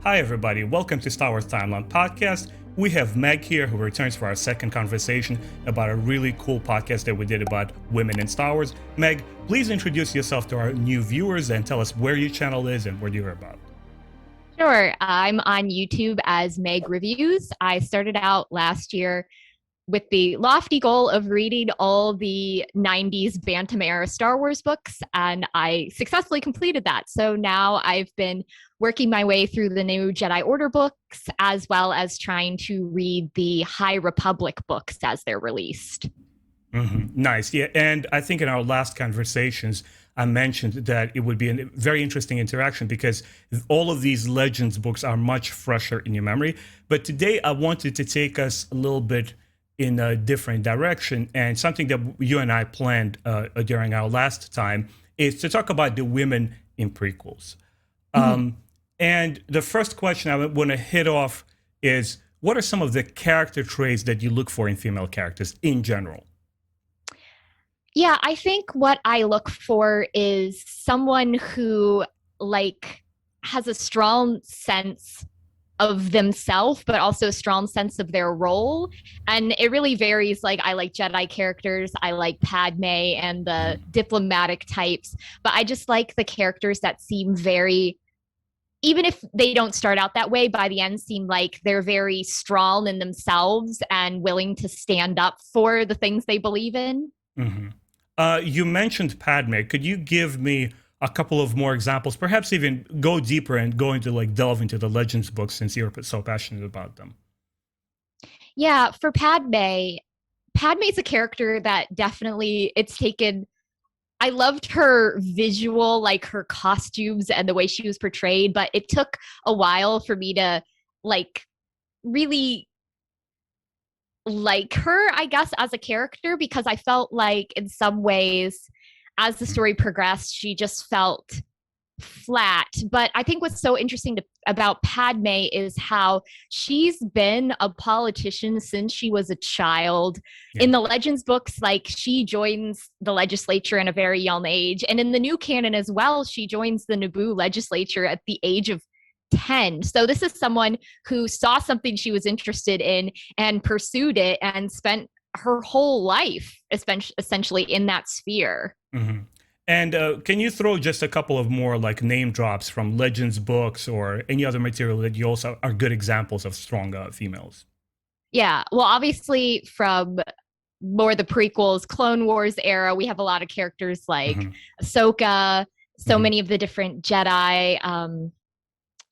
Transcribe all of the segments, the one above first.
Hi, everybody. Welcome to Star Wars Timeline Podcast. We have Meg here, who returns for our second conversation about a really cool podcast that we did about women in Star Wars. Meg, please introduce yourself to our new viewers and tell us where your channel is and what you're about. Sure. I'm on YouTube as Meg Reviews. I started out last year with the lofty goal of reading all the 90s Bantam era Star Wars books, and I successfully completed that. So now I've been working my way through the new Jedi Order books, as well as trying to read the High Republic books as they're released. Nice. Yeah. And I think in our last conversations, I mentioned that it would be a very interesting interaction because all of these Legends books are much fresher in your memory. But today I wanted to take us a little bit in a different direction, and something that you and I planned during our last time is to talk about the women in prequels. And the first question I want to hit off is, what are some of the character traits that you look for in female characters in general? Yeah, I think what I look for is someone who has a strong sense of themselves, but also a strong sense of their role. And it really varies. Like, I like Jedi characters, I like Padme and the diplomatic types, but I just like the characters that seem very, even if they don't start out that way, by the end seem like they're very strong in themselves and willing to stand up for the things they believe in. You mentioned Padme. Could you give me a couple of more examples, perhaps even go deeper and delve into the Legends books since you're so passionate about them? Yeah, for Padme is a character that definitely I loved her visual, like her costumes and the way she was portrayed, but it took a while for me to really like her, I guess, as a character, because I felt like in some ways, as the story progressed, she just felt flat. But I think what's so interesting about Padme is how she's been a politician since she was a child. Yeah. In the Legends books, she joins the legislature in a very young age. And in the new canon as well, she joins the Naboo legislature at the age of 10. So this is someone who saw something she was interested in and pursued it and spent her whole life essentially in that sphere. And can you throw just a couple of more name drops from Legends books or any other material that you also are good examples of strong females? Yeah, well, obviously from more the prequels, Clone Wars era, we have a lot of characters like Ahsoka, so many of the different Jedi,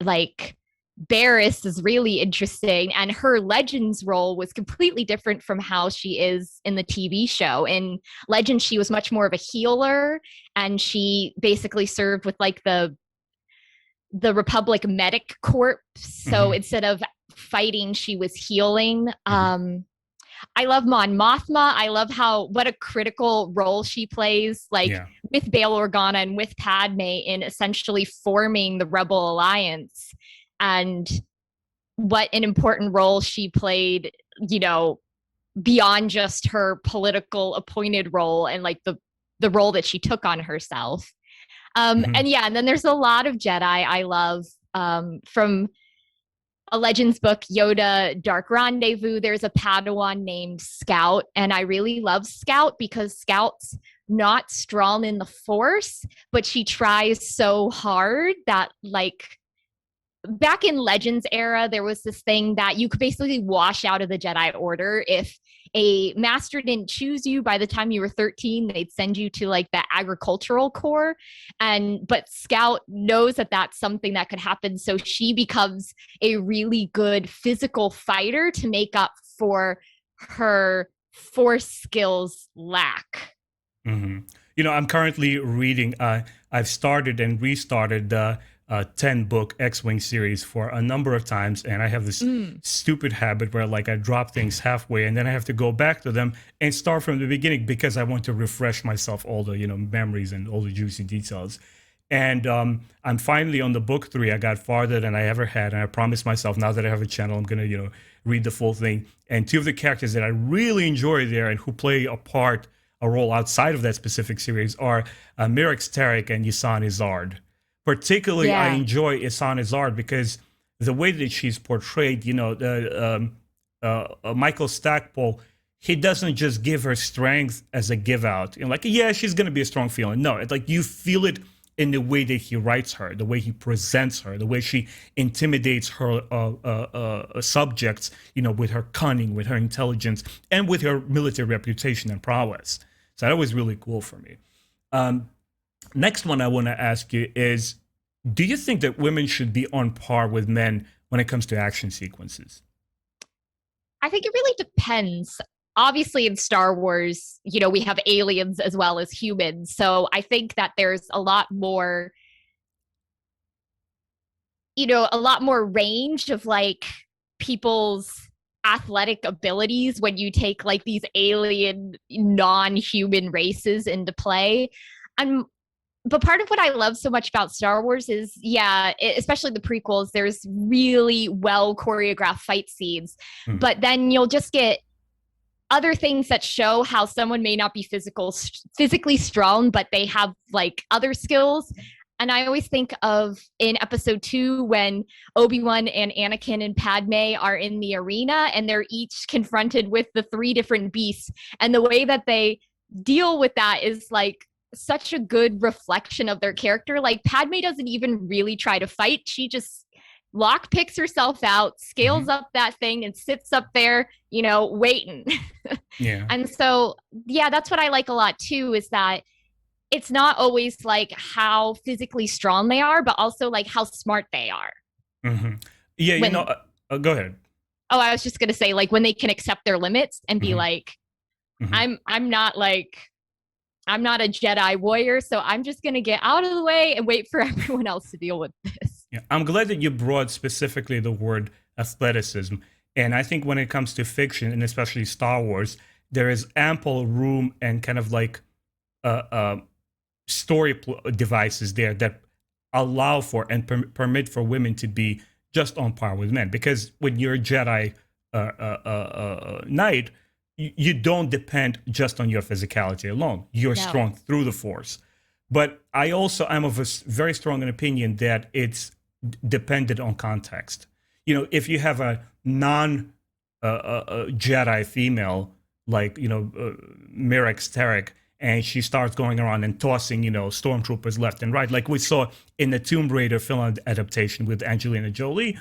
like Barriss is really interesting, and her Legends role was completely different from how she is in the TV show. In Legends, she was much more of a healer, and she basically served with the Republic Medic Corps. So instead of fighting, she was healing. I love Mon Mothma. I love what a critical role she plays, with Bail Organa and with Padme in essentially forming the Rebel Alliance, and what an important role she played, beyond just her political appointed role and the role that she took on herself. And then there's a lot of Jedi I love, from a Legends book, Yoda Dark Rendezvous. There's a Padawan named Scout, and I really love Scout because Scout's not strong in the Force, but she tries so hard that back in Legends era, there was this thing that you could basically wash out of the Jedi Order. If a master didn't choose you by the time you were 13, they'd send you to the agricultural corps. But Scout knows that that's something that could happen. So she becomes a really good physical fighter to make up for her Force skills lack. I'm currently reading, I've started and restarted the 10-book X-Wing series for a number of times, and I have this stupid habit where I drop things halfway and then I have to go back to them and start from the beginning because I want to refresh myself all the memories and all the juicy details. And I'm finally on the book 3. I got farther than I ever had, and I promised myself now that I have a channel, I'm gonna read the full thing. And 2 of the characters that I really enjoy there and who play a role outside of that specific series are Mirix Tarek and Yasan Izard. Particularly, I enjoy Yasan Izard because the way that she's portrayed, Michael Stackpole, he doesn't just give her strength as a give out. Like, yeah, she's going to be a strong feeling. No, it's like you feel it in the way that he writes her, the way he presents her, the way she intimidates her subjects, with her cunning, with her intelligence, and with her military reputation and prowess. So that was really cool for me. Next one I want to ask you is, do you think that women should be on par with men when it comes to action sequences? I think it really depends. Obviously, in Star Wars, we have aliens as well as humans. So I think that there's a lot more, a lot more range of like people's athletic abilities when you take like these alien non-human races into play. I'm But part of what I love so much about Star Wars is, especially the prequels, there's really well choreographed fight scenes, but then you'll just get other things that show how someone may not be physically strong, but they have like other skills. And I always think of in episode 2 when Obi-Wan and Anakin and Padme are in the arena and they're each confronted with the 3 different beasts. And the way that they deal with that is like such a good reflection of their character. Like Padme doesn't even really try to fight. She just lock picks herself out, scales up that thing and sits up there, waiting. Yeah. And so, that's what I like a lot too, is that it's not always like how physically strong they are, but also like how smart they are. Yeah. Go ahead. Oh, I was just going to say, like when they can accept their limits and be like, I'm not a Jedi warrior, so I'm just going to get out of the way and wait for everyone else to deal with this. Yeah, I'm glad that you brought specifically the word athleticism. And I think when it comes to fiction, and especially Star Wars, there is ample room and kind of like story devices there that allow for and permit for women to be just on par with men. Because when you're a Jedi knight, you don't depend just on your physicality alone. You're strong through the Force. But I also am of a very strong opinion that it's dependent on context. If you have a non-Jedi female, like, Mirek Starek, and she starts going around and tossing, stormtroopers left and right, like we saw in the Tomb Raider film adaptation with Angelina Jolie,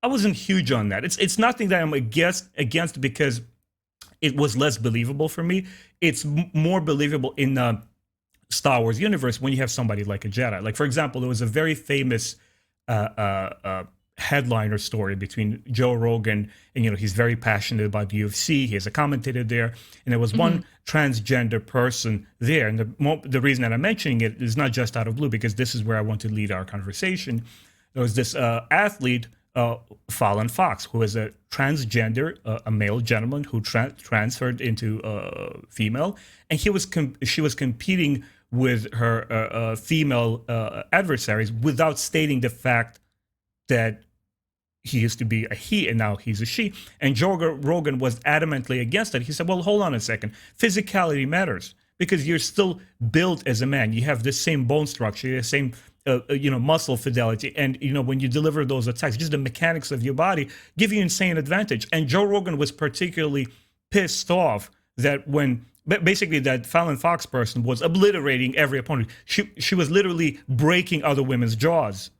I wasn't huge on that. It's nothing that I'm against because it was less believable for me. It's more believable in the Star Wars universe when you have somebody like a Jedi. Like, for example, there was a very famous headliner story between Joe Rogan, and he's very passionate about UFC. He has a commentator there, and there was one transgender person there. And the reason that I'm mentioning it is not just out of blue, because this is where I want to lead our conversation. There was this athlete, Fallon Fox, who is a transgender, a male gentleman who transferred into female, and she was competing with her female adversaries without stating the fact that he used to be a he and now he's a she. And Joe Rogan was adamantly against it. He said, well, hold on a second. Physicality matters because you're still built as a man. You have the same bone structure, the same muscle fidelity. And, when you deliver those attacks, just the mechanics of your body give you insane advantage. And Joe Rogan was particularly pissed off that when basically that Fallon Fox person was obliterating every opponent. She was literally breaking other women's jaws.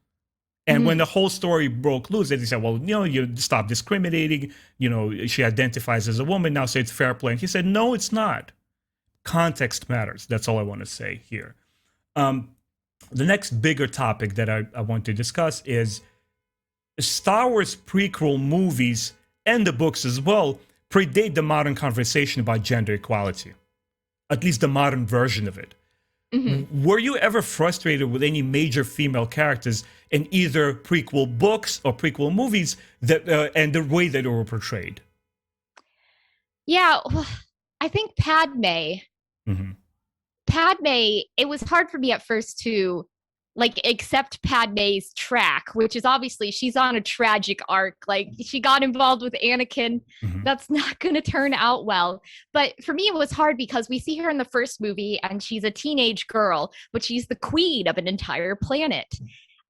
And when the whole story broke loose, they said, well, you stop discriminating. She identifies as a woman now, so it's fair play. And he said, no, it's not. Context matters. That's all I want to say here. The next bigger topic that I want to discuss is Star Wars prequel movies and the books as well predate the modern conversation about gender equality, at least the modern version of it. Were you ever frustrated with any major female characters in either prequel books or prequel movies that and the way that they were portrayed? Yeah, I think Padme. Padme, it was hard for me at first to accept Padme's track, which is obviously she's on a tragic arc. Like she got involved with Anakin. That's not going to turn out well. But for me, it was hard because we see her in the first movie and she's a teenage girl, but she's the queen of an entire planet.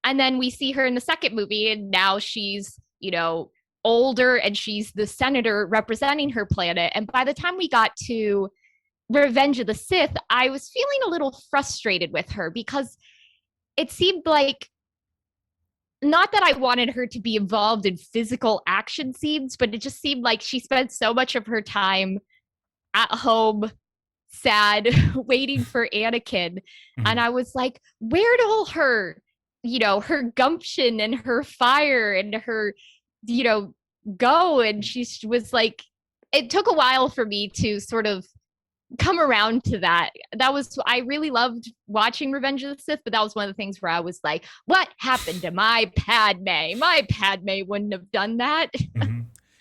And then we see her in the second movie, and now she's, older, and she's the senator representing her planet. And by the time we got to Revenge of the Sith, I was feeling a little frustrated with her because it seemed like, not that I wanted her to be involved in physical action scenes, but it just seemed like she spent so much of her time at home, sad, waiting for Anakin. And I was like, where'd all her, her gumption and her fire and her, go? And she was like, it took a while for me to sort of come around to that. I really loved watching Revenge of the Sith, but that was one of the things where I was like, what happened to my Padme? My Padme wouldn't have done that.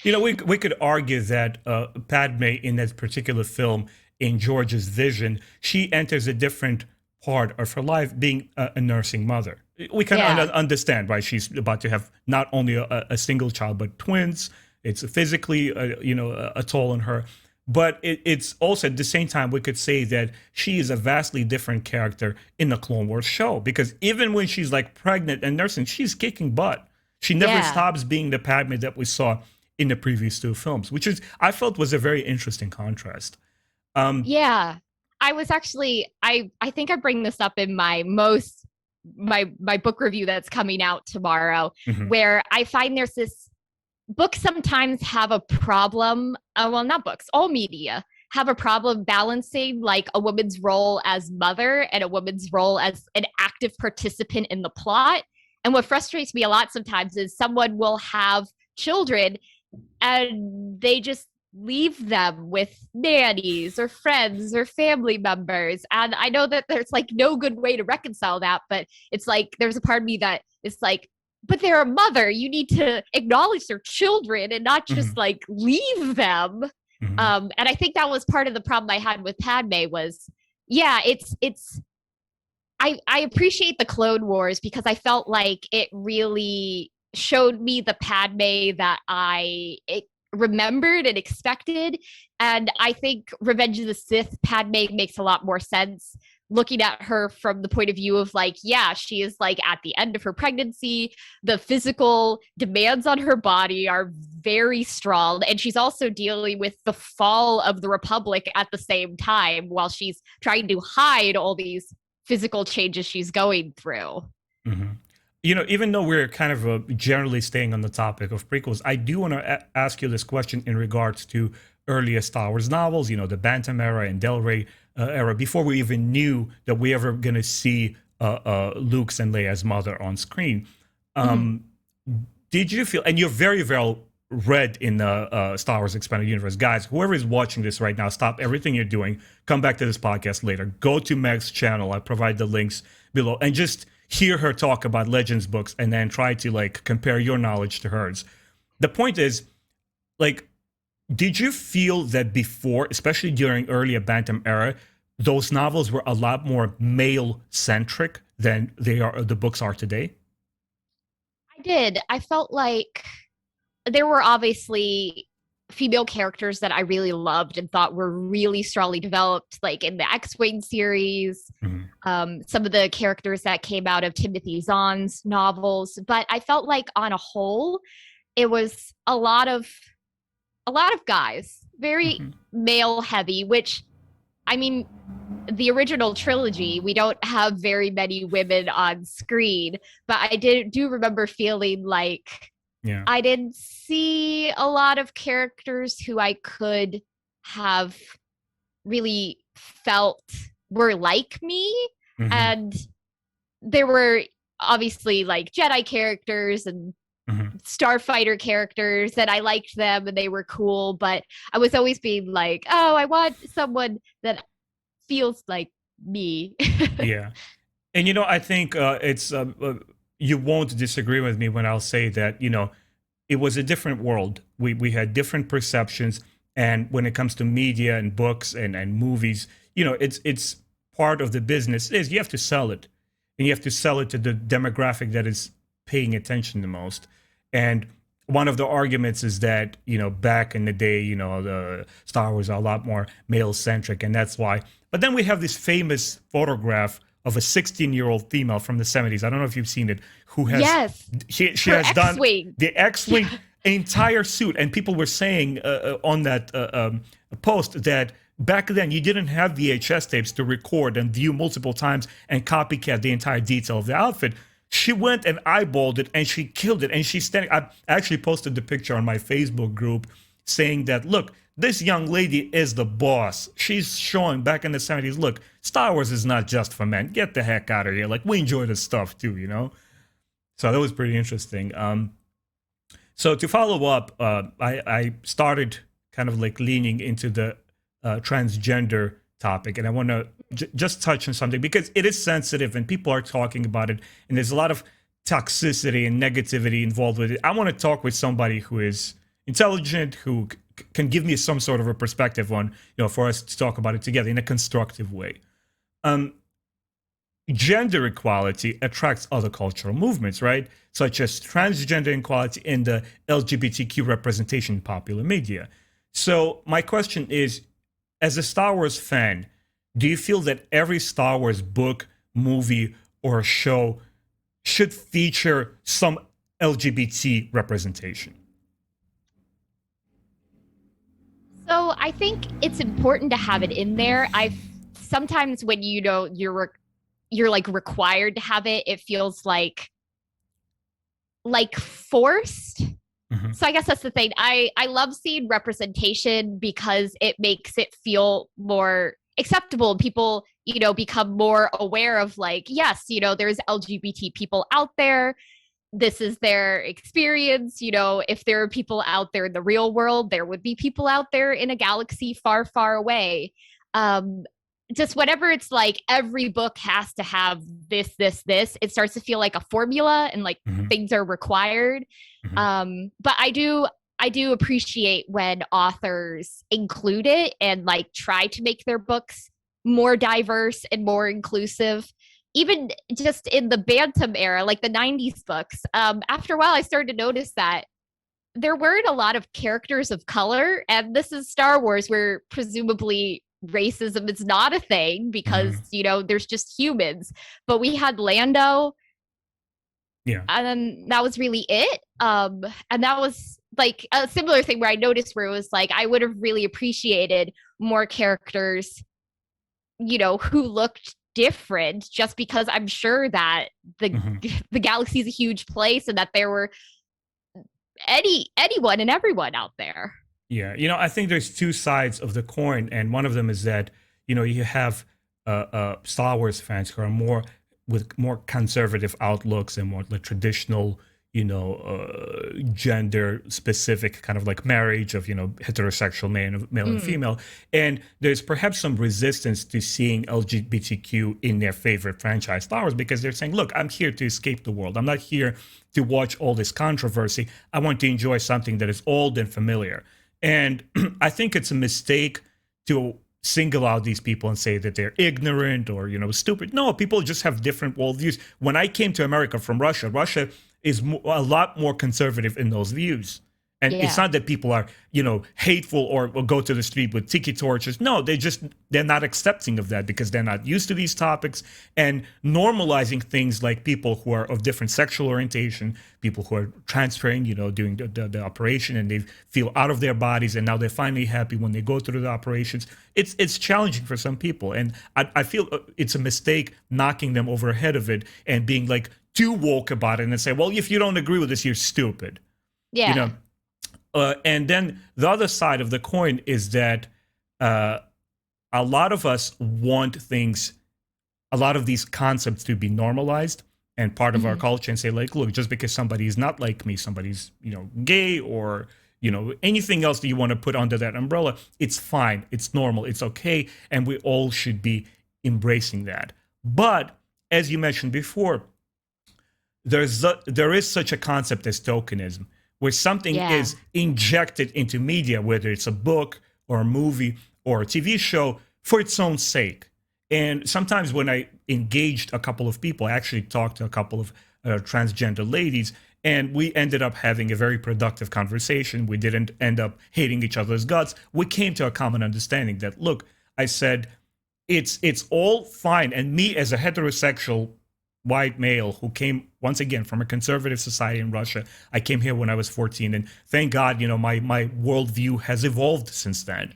We could argue that Padme in that particular film, in George's vision, she enters a different part of her life, being a nursing mother. We can understand why she's about to have not only a single child, but twins. It's physically, a toll on her. But it's also, at the same time, we could say that she is a vastly different character in the Clone Wars show, because even when she's like pregnant and nursing, she's kicking butt. She never stops being the Padme that we saw in the previous two films, which I felt was a very interesting contrast. I was actually, I think I bring this up in my book review that's coming out tomorrow, where I find there's this, books sometimes have a problem, not books, all media have a problem balancing like a woman's role as mother and a woman's role as an active participant in the plot. And what frustrates me a lot sometimes is someone will have children and they just leave them with nannies or friends or family members. And I know that there's like no good way to reconcile that, but it's like, there's a part of me that is like, but they're a mother. You need to acknowledge their children and not just like leave them. And I think that was part of the problem I had with Padme was, I appreciate the Clone Wars because I felt like it really showed me the Padme that I remembered and expected. And I think Revenge of the Sith Padme makes a lot more sense, looking at her from the point of view of like, she is like at the end of her pregnancy. The physical demands on her body are very strong. And she's also dealing with the fall of the Republic at the same time while she's trying to hide all these physical changes she's going through. Even though we're kind of generally staying on the topic of prequels, I do want to ask you this question in regards to earlier Star Wars novels, the Bantam era and Del Rey era, before we even knew that we ever going to see Luke's and Leia's mother on screen. Did you feel, and you're very well read in the Star Wars Expanded Universe, guys, whoever is watching this right now, stop everything you're doing, come back to this podcast later, go to Meg's channel, I provide the links below, and just hear her talk about Legends books and then try to like compare your knowledge to hers. The point is, like, did you feel that before, especially during earlier Bantam era, those novels were a lot more male-centric than the books are today? I did. I felt like there were obviously female characters that I really loved and thought were really strongly developed, like in the X-Wing series, some of the characters that came out of Timothy Zahn's novels. But I felt like on a whole, it was a lot of guys, very male heavy, which, I mean, the original trilogy, we don't have very many women on screen, but I do remember feeling like I didn't see a lot of characters who I could have really felt were like me. And there were obviously like Jedi characters and Starfighter characters that I liked them and they were cool, but I was always being like, oh, I want someone that feels like me. And I think it's you won't disagree with me when I'll say that it was a different world. We had different perceptions, and when it comes to media and books and movies, it's part of the business is you have to sell it, and you have to sell it to the demographic that is paying attention the most. And one of the arguments is that back in the day, the Star Wars are a lot more male centric, and that's why. But then we have this famous photograph of a 16-year-old female from the 70s. I don't know if you've seen it, who has Yes. she Her has done X-Wing. the X-Wing entire suit, and people were saying on that post that back then you didn't have VHS tapes to record and view multiple times and copycat the entire detail of the outfit. She went and eyeballed it and she killed it. And she's standing. I actually posted the picture on my Facebook group saying that, look, this young lady is the boss. She's showing back in the 70s, look, Star Wars is not just for men. Get the heck out of here. Like, we enjoy this stuff too, you know? So that was pretty interesting. So to follow up, I started kind of like leaning into the transgender topic. And I want to just touch on something because it is sensitive and people are talking about it. And there's a lot of toxicity and negativity involved with it. I want to talk with somebody who is intelligent, who can give me some sort of a perspective on, for us to talk about it together in a constructive way. Gender equality attracts other cultural movements, right? Such as transgender equality and the LGBTQ representation in popular media. So my question is, as a Star Wars fan, do you feel that every Star Wars book, movie, or show should feature some LGBT representation? So I think it's important to have it in there. Sometimes when you're like required to have it, it feels like forced. Mm-hmm. So I guess that's the thing. I love seeing representation because it makes it feel more acceptable. People, become more aware of like, yes, there's LGBT people out there. This is their experience. If there are people out there in the real world, there would be people out there in a galaxy far, far away. Just whatever it's like, every book has to have this, it starts to feel like a formula and like mm-hmm. things are required. Mm-hmm. But I do appreciate when authors include it and like try to make their books more diverse and more inclusive. Even just in the Bantam era, like the 90s books, after a while, I started to notice that there weren't a lot of characters of color. And this is Star Wars, where presumably racism is not a thing because, mm-hmm. There's just humans. But we had Lando. Yeah. And then that was really it. And that was like a similar thing where I noticed where it was like, I would have really appreciated more characters, who looked different, just because I'm sure that the galaxy is a huge place and that there were anyone and everyone out there. Yeah. I think there's two sides of the coin. And one of them is that, you have Star Wars fans who are with more conservative outlooks and more the traditional, gender specific kind of like marriage of, heterosexual male and female. And there's perhaps some resistance to seeing LGBTQ in their favorite franchise, Star Wars, because they're saying, look, I'm here to escape the world. I'm not here to watch all this controversy. I want to enjoy something that is old and familiar. And I think it's a mistake to single out these people and say that they're ignorant or, stupid. No, people just have different worldviews. When I came to America from Russia, Russia is a lot more conservative in those views. And it's not that people are, hateful or go to the street with tiki torches. No, they're not accepting of that because they're not used to these topics, and normalizing things like people who are of different sexual orientation, people who are transferring, doing the operation, and they feel out of their bodies, and now they're finally happy when they go through the operations. It's challenging for some people. And I feel it's a mistake knocking them over the head of it and being like too woke about it and say, well, if you don't agree with this, you're stupid. Yeah. And then the other side of the coin is that a lot of us want a lot of these concepts to be normalized and part of our culture, and say like, look, just because somebody is not like me, somebody's, gay or, anything else that you want to put under that umbrella, it's fine. It's normal. It's okay. And we all should be embracing that. But as you mentioned before, there is such a concept as tokenism, where something is injected into media, whether it's a book or a movie or a TV show, for its own sake. And sometimes when I engaged a couple of people, I actually talked to a couple of transgender ladies, and we ended up having a very productive conversation. We didn't end up hating each other's guts. We came to a common understanding that, look, I said, it's all fine. And me as a heterosexual white male who came once again from a conservative society in Russia, I came here when I was 14, and thank God, my worldview has evolved since then.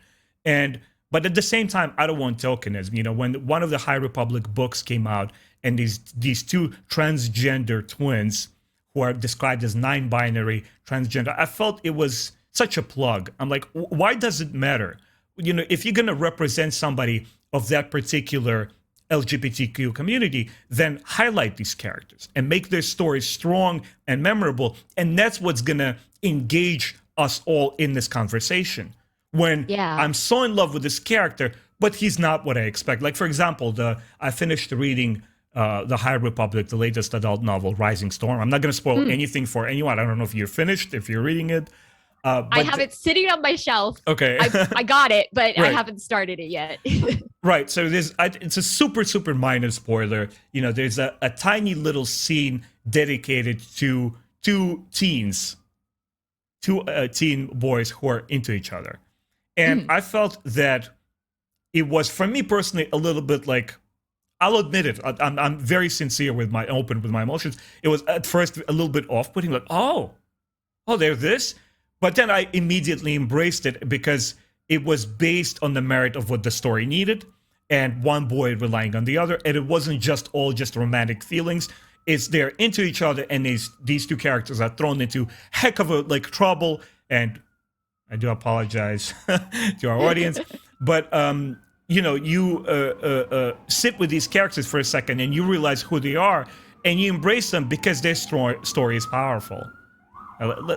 But at the same time, I don't want tokenism. When one of the High Republic books came out, and these two transgender twins who are described as non-binary transgender, I felt it was such a plug. I'm like, why does it matter? If you're gonna represent somebody of that particular LGBTQ community, then highlight these characters and make their stories strong and memorable. And that's what's gonna engage us all in this conversation. When I'm so in love with this character, but he's not what I expect. Like, for example, I finished reading the High Republic, the latest adult novel, Rising Storm. I'm not going to spoil anything for anyone. I don't know if you're finished, if you're reading it. I have it sitting on my shelf. Okay. I got it, but right. I haven't started it yet. Right. So it's a super, super minor spoiler. There's a tiny little scene dedicated to two teens, two teen boys who are into each other. And I felt that it was, for me personally, a little bit like, I'll admit it, I'm very sincere open with my emotions. It was at first a little bit off-putting, like, oh, they're this. But then I immediately embraced it because it was based on the merit of what the story needed, and one boy relying on the other. And it wasn't just romantic feelings. It's they're into each other, and these two characters are thrown into heck of a trouble. And I do apologize to our audience, but you sit with these characters for a second, and you realize who they are, and you embrace them because their story is powerful.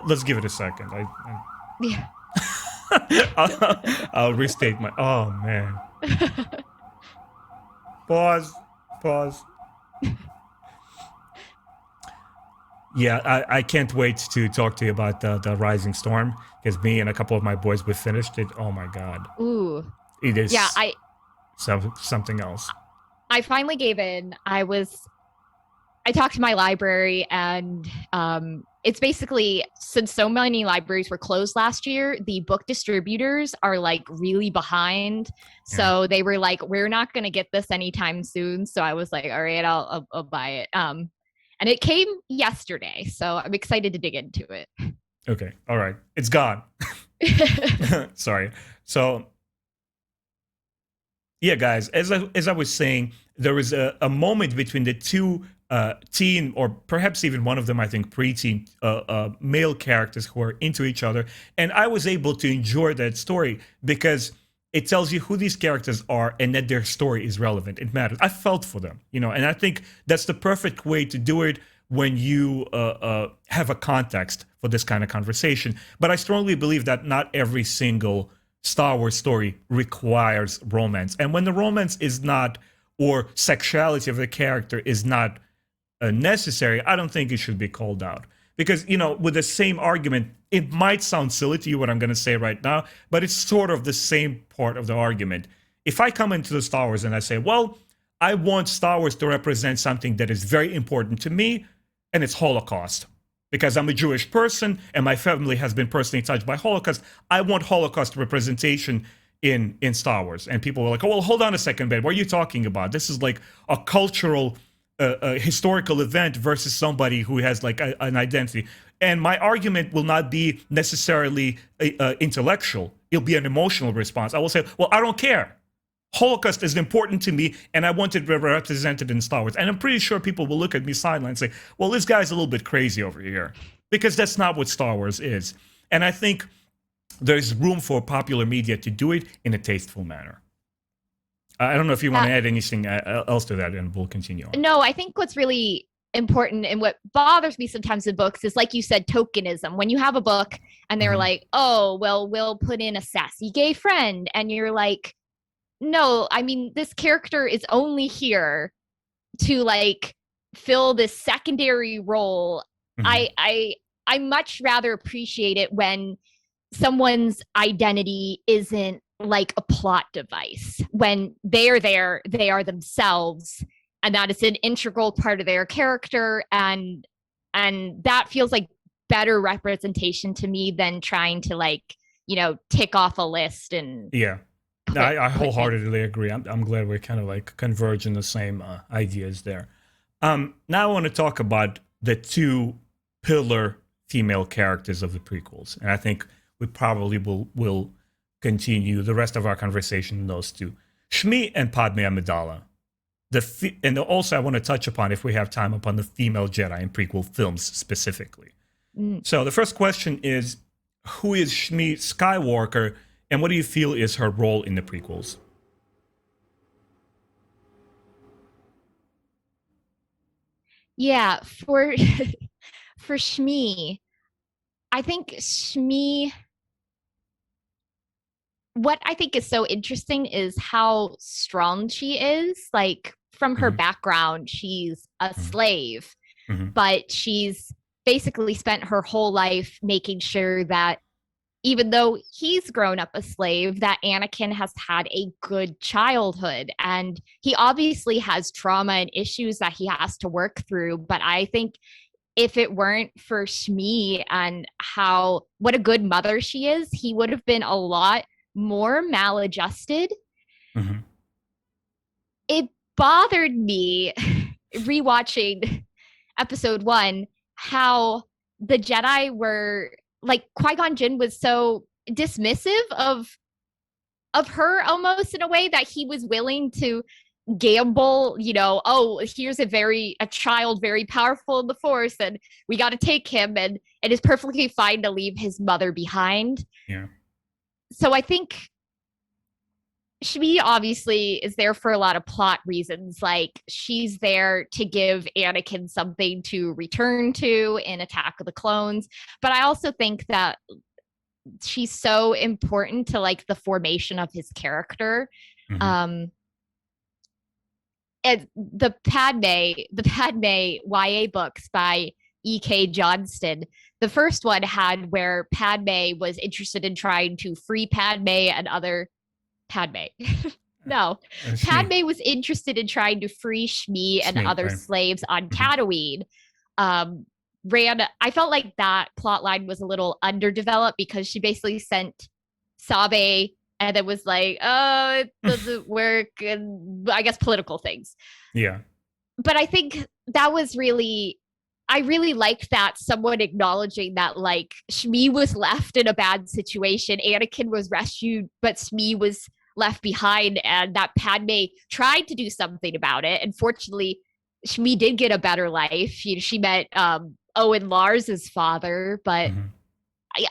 Let's give it a second. Yeah. I'll restate my. Oh man. Pause. Yeah, I can't wait to talk to you about the Rising Storm, because me and a couple of my boys, we finished it. Oh my god. Ooh. It is. Yeah, something else. I finally gave in. I talked to my library, and it's basically, since so many libraries were closed last year, the book distributors are really behind. Yeah. So they were like, we're not going to get this anytime soon. So I was like, all right, I'll buy it. And it came yesterday, so I'm excited to dig into it. Okay. All right. It's gone. Sorry. So yeah, guys, as I was saying, there was a moment between the two teen, or perhaps even one of them, I think, preteen male characters who are into each other. And I was able to enjoy that story because it tells you who these characters are and that their story is relevant. It matters. I felt for them, and I think that's the perfect way to do it when you have a context for this kind of conversation. But I strongly believe that not every single Star Wars story requires romance. And when the romance is not, or sexuality of the character is not necessary, I don't think it should be called out. Because, with the same argument, it might sound silly to you what I'm going to say right now, but it's sort of the same part of the argument. If I come into the Star Wars and I say, well, I want Star Wars to represent something that is very important to me, and it's Holocaust. Because I'm a Jewish person and my family has been personally touched by Holocaust, I want Holocaust representation in Star Wars. And people were like, oh, well, hold on a second, Ben, what are you talking about? This is like a cultural, a historical event versus somebody who has an identity. And my argument will not be necessarily intellectual. It'll be an emotional response. I will say, well, I don't care. Holocaust is important to me, and I want it represented in Star Wars. And I'm pretty sure people will look at me sideline and say, well, this guy's a little bit crazy over here. Because that's not what Star Wars is. And I think there's room for popular media to do it in a tasteful manner. I don't know if you want to add anything else to that, and we'll continue on. No, I think what's really important and what bothers me sometimes in books is, like you said, tokenism. When you have a book and they're like, oh, well, we'll put in a sassy gay friend. And you're like, no, I mean, this character is only here to fill this secondary role. I much rather appreciate it when someone's identity isn't like a plot device. When they're there, they are themselves, and that is an integral part of their character, and that feels like better representation to me than trying to tick off a list. And yeah. No, I wholeheartedly agree. I'm glad we're kind of like converge in the same ideas there. Now I want to talk about the two pillar female characters of the prequels, and I think we probably will continue the rest of our conversation in those two, Shmi and Padme Amidala. And also I want to touch upon, if we have time, upon the female Jedi in prequel films specifically. So the first question is, who is Shmi Skywalker, and what do you feel is her role in the prequels? Yeah, for Shmi, I think Shmi, what I think is so interesting is how strong she is. Like from her Mm-hmm. background, she's a slave, Mm-hmm. but she's basically spent her whole life making sure that even though he's grown up a slave, that Anakin has had a good childhood. And he obviously has trauma and issues that he has to work through. But I think if it weren't for Shmi and what a good mother she is, he would have been a lot more maladjusted. Mm-hmm. It bothered me rewatching episode 1 how the Jedi were like Qui-Gon Jinn was so dismissive of her almost in a way that he was willing to gamble, oh, here's a child very powerful in the Force and we got to take him, and it is perfectly fine to leave his mother behind. Yeah. So I think Shmi obviously is there for a lot of plot reasons. Like she's there to give Anakin something to return to in Attack of the Clones. But I also think that she's so important to like the formation of his character. Mm-hmm. And the Padme YA books by E.K. Johnston. The first one had where Padme was interested in trying to free Padme and other Padme. No, Padme was interested in trying to free Shmi and other slaves on Tatooine. I felt like that plot line was a little underdeveloped because she basically sent Sabe and it was like, oh, it doesn't work, and I guess political things. Yeah. But I think that was I really liked that someone acknowledging that like Shmi was left in a bad situation. Anakin was rescued, but Shmi was left behind, and that Padme tried to do something about it. And fortunately, Shmi did get a better life. She met Owen Lars's father, but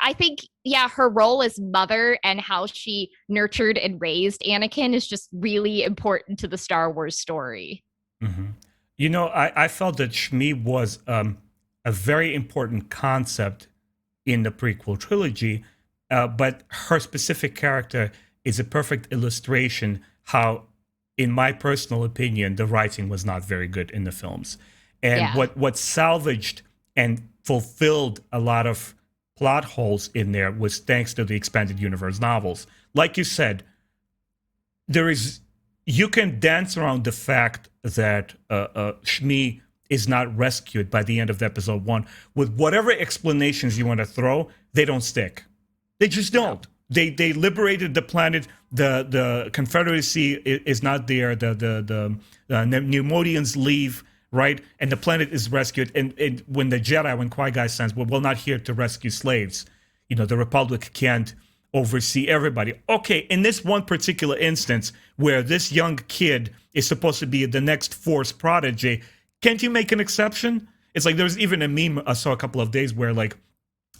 I think, yeah, her role as mother and how she nurtured and raised Anakin is just really important to the Star Wars story. Mm-hmm. I felt that Shmi was a very important concept in the prequel trilogy, but her specific character is a perfect illustration how, in my personal opinion, the writing was not very good in the films. And what salvaged and fulfilled a lot of plot holes in there was thanks to the expanded universe novels. Like you said, you can dance around the fact that Shmi is not rescued by the end of episode 1 with whatever explanations you want to throw. They don't stick. They just don't. They liberated the planet. The Confederacy is not there. The Neumodians leave, right? And the planet is rescued. And when the Jedi, when Qui-Gon says, well, we're not here to rescue slaves. The Republic can't oversee everybody. Okay, in this one particular instance where this young kid is supposed to be the next Force prodigy, can't you make an exception? It's like there's even a meme I saw a couple of days where like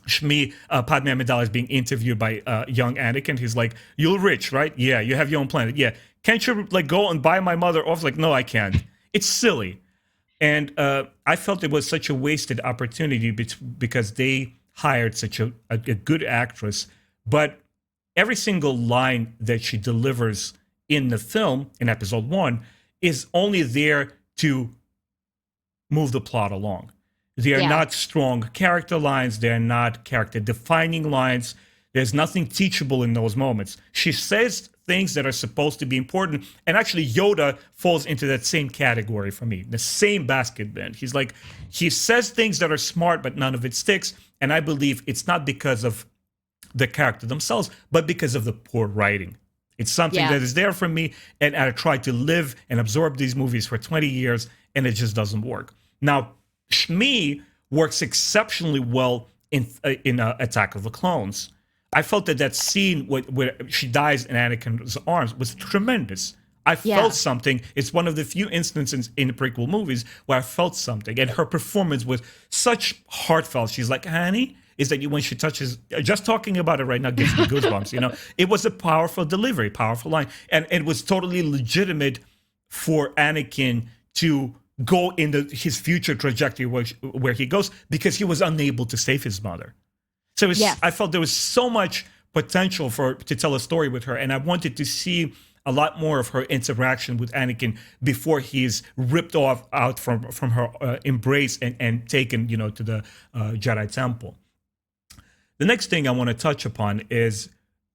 Shmi, Padme Amidala is being interviewed by young Anakin. He's like, "You're rich, right? Yeah, you have your own planet. Yeah, can't you like go and buy my mother off?" Like, no, I can't. It's silly, and I felt it was such a wasted opportunity because they hired such a good actress, but every single line that she delivers in the film in episode 1 is only there to move the plot along. They are not strong character lines. They're not character defining lines. There's nothing teachable in those moments. She says things that are supposed to be important. And actually Yoda falls into that same category for me, the same basket bin. He's like, he says things that are smart, but none of it sticks. And I believe it's not because of the character themselves, but because of the poor writing. It's something that is there for me, and I tried to live and absorb these movies for 20 years, and it just doesn't work. Now, Shmi works exceptionally well in Attack of the Clones. I felt that scene where she dies in Anakin's arms was tremendous. I felt something. It's one of the few instances in the prequel movies where I felt something, and her performance was such heartfelt. She's like, "Honey," is that when she touches? Just talking about it right now gives me goosebumps. It was a powerful delivery, powerful line, and it was totally legitimate for Anakin to go in his future trajectory where he goes, because he was unable to save his mother. So I felt there was so much potential to tell a story with her, and I wanted to see a lot more of her interaction with Anakin before he's ripped out from her embrace and taken, to the Jedi Temple. The next thing I want to touch upon is,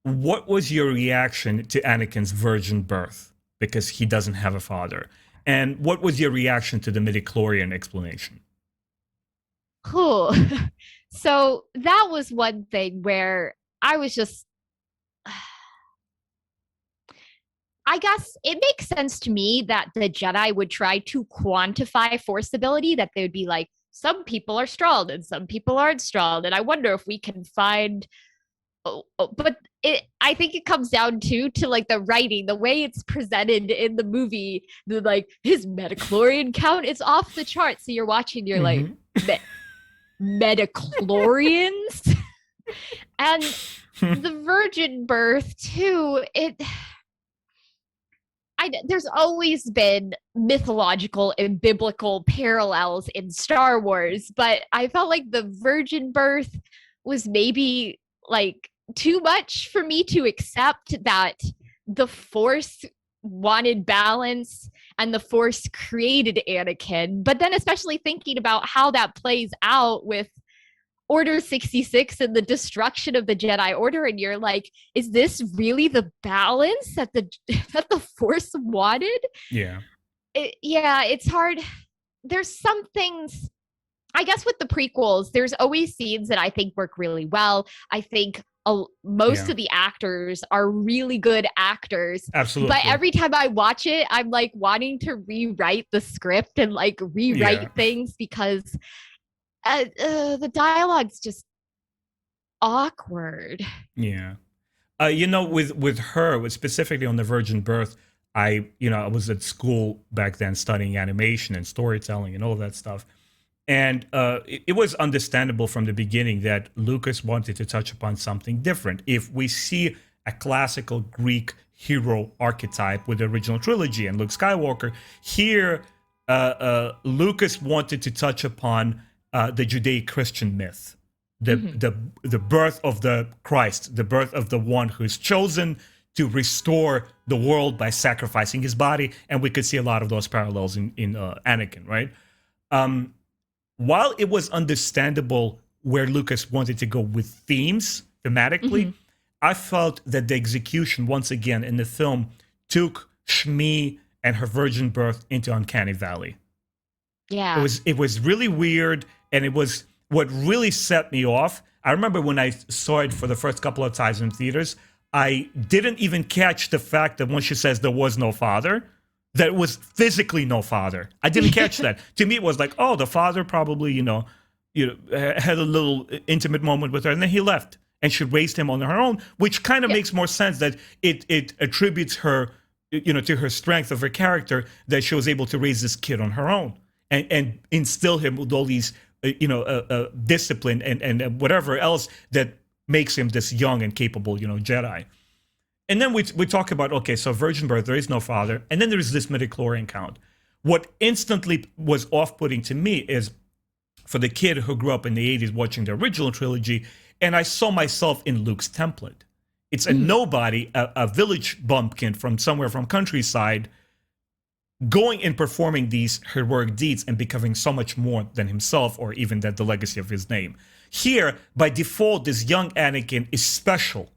what was your reaction to Anakin's virgin birth? Because he doesn't have a father. And what was your reaction to the midichlorian explanation? Cool. So that was one thing where I was just, I guess it makes sense to me that the Jedi would try to quantify force ability, that they would be like, some people are strong and some people aren't strong. And I wonder if we can find, but I think it comes down to like the writing, the way it's presented in the movie, his midichlorian count is off the chart. So you're watching, you're like, midichlorians? And the virgin birth too, there's always been mythological and biblical parallels in Star Wars, but I felt like the virgin birth was maybe like too much for me to accept, that the Force wanted balance and the Force created Anakin. But then especially thinking about how that plays out with Order 66 and the destruction of the Jedi Order, and you're like, is this really the balance that the Force wanted? Yeah. It's hard. There's some things, I guess, with the prequels, there's always scenes that I think work really well. I think most of the actors are really good actors. Absolutely. But every time I watch it, I'm like wanting to rewrite the script and like rewrite things, because the dialogue's just awkward. Yeah. With her, specifically on the virgin birth, I was at school back then studying animation and storytelling and all of that stuff. And it was understandable from the beginning that Lucas wanted to touch upon something different. If we see a classical Greek hero archetype with the original trilogy and Luke Skywalker, here Lucas wanted to touch upon the Judeo-Christian myth, the birth of the Christ, the birth of the one who is chosen to restore the world by sacrificing his body. And we could see a lot of those parallels in Anakin, right? While it was understandable where Lucas wanted to go with themes thematically, I felt that the execution, once again, in the film took Shmi and her virgin birth into Uncanny Valley. Yeah. It was really weird, and it was what really set me off. I remember when I saw it for the first couple of times in theaters, I didn't even catch the fact that when she says there was no father, that it was physically no father. I didn't catch that. To me, it was like, oh, the father probably, had a little intimate moment with her, and then he left, and she raised him on her own, which kind of makes more sense, that it attributes her, to her strength of her character, that she was able to raise this kid on her own and instill him with all these, discipline and whatever else that makes him this young and capable, Jedi. And then we talk about, okay, so virgin birth, there is no father. And then there is this midichlorian count. What instantly was off-putting to me is, for the kid who grew up in the 80s watching the original trilogy, and I saw myself in Luke's template. It's a nobody, a village bumpkin from somewhere from countryside, going and performing these heroic deeds and becoming so much more than himself, or even that the legacy of his name. Here, by default, this young Anakin is special.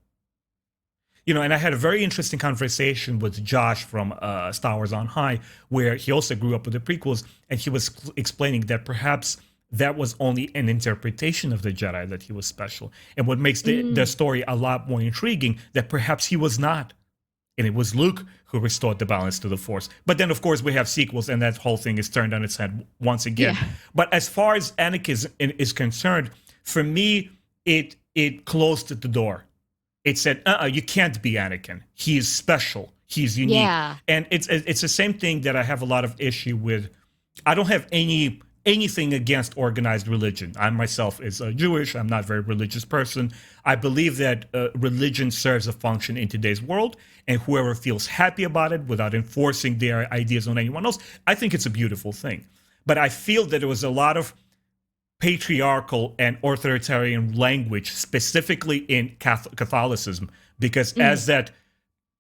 And I had a very interesting conversation with Josh from Star Wars On High, where he also grew up with the prequels, and he was explaining that perhaps that was only an interpretation of the Jedi, that he was special. And what makes the story a lot more intriguing, that perhaps he was not. And it was Luke who restored the balance to the Force. But then, of course, we have sequels, and that whole thing is turned on its head once again. Yeah. But as far as Anakin is concerned, for me, it closed the door. It said, you can't be Anakin. He is special. He's unique. Yeah. And it's the same thing that I have a lot of issue with. I don't have anything against organized religion. I myself is Jewish. I'm not a very religious person. I believe that religion serves a function in today's world, and whoever feels happy about it without enforcing their ideas on anyone else, I think it's a beautiful thing. But I feel that there was a lot of patriarchal and authoritarian language, specifically in Catholicism, because as that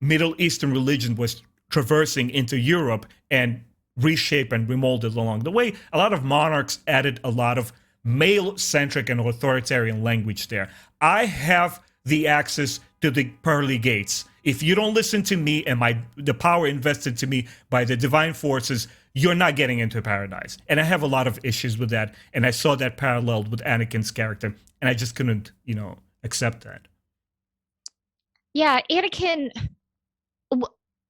Middle Eastern religion was traversing into Europe and reshaped and remolded along the way, a lot of monarchs added a lot of male-centric and authoritarian language there. I have the access to the pearly gates. If you don't listen to me and the power invested to me by the divine forces, you're not getting into paradise. And I have a lot of issues with that. And I saw that paralleled with Anakin's character. And I just couldn't, accept that. Yeah, Anakin,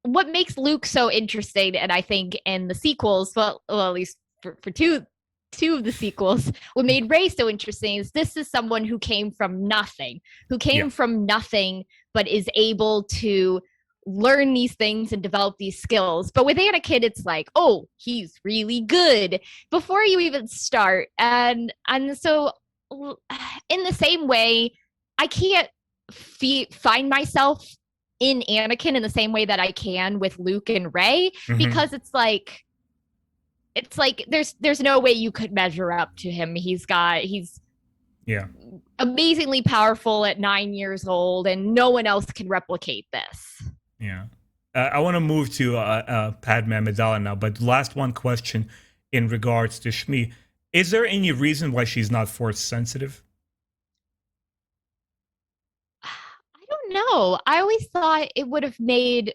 what makes Luke so interesting, and I think in the sequels, well at least for two of the sequels, what made Rey so interesting is this is someone who came from nothing, but is able to learn these things and develop these skills. But with Anakin, it's like, oh, he's really good before you even start. And so in the same way, I can't find myself in Anakin in the same way that I can with Luke and Rey, because it's like there's no way you could measure up to him. He's amazingly powerful at 9 years old, and no one else can replicate this. Yeah. I want to move to Padme Amidala now, but last one question in regards to Shmi. Is there any reason why she's not Force sensitive? I don't know. I always thought it would have made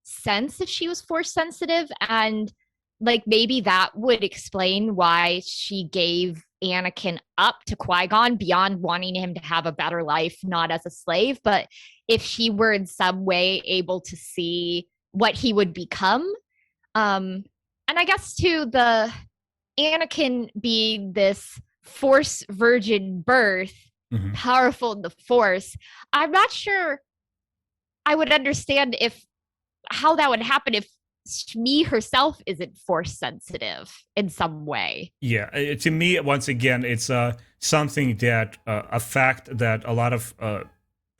sense if she was Force sensitive, and like maybe that would explain why she gave Anakin up to Qui-Gon beyond wanting him to have a better life, not as a slave. But if she were in some way able to see what he would become, and I guess too, the Anakin being this Force virgin birth, powerful in the Force, I'm not sure I would understand how that would happen if Shmi herself isn't Force sensitive in some way. Yeah, to me, once again, it's something that a fact that a lot of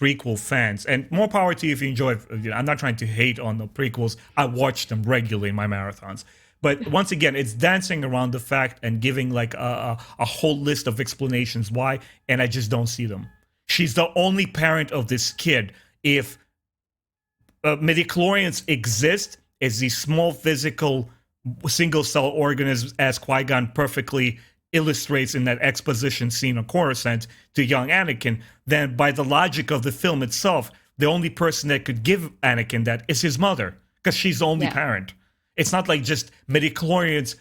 prequel fans, and more power to you if you enjoy. I'm not trying to hate on the prequels. I watch them regularly in my marathons. But once again, it's dancing around the fact and giving like a whole list of explanations why, and I just don't see them. She's the only parent of this kid. If midichlorians exist as these small physical single-cell organisms, as Qui-Gon perfectly illustrates in that exposition scene of Coruscant to young Anakin, then by the logic of the film itself, the only person that could give Anakin that is his mother, because she's the only parent. It's not like just midichlorians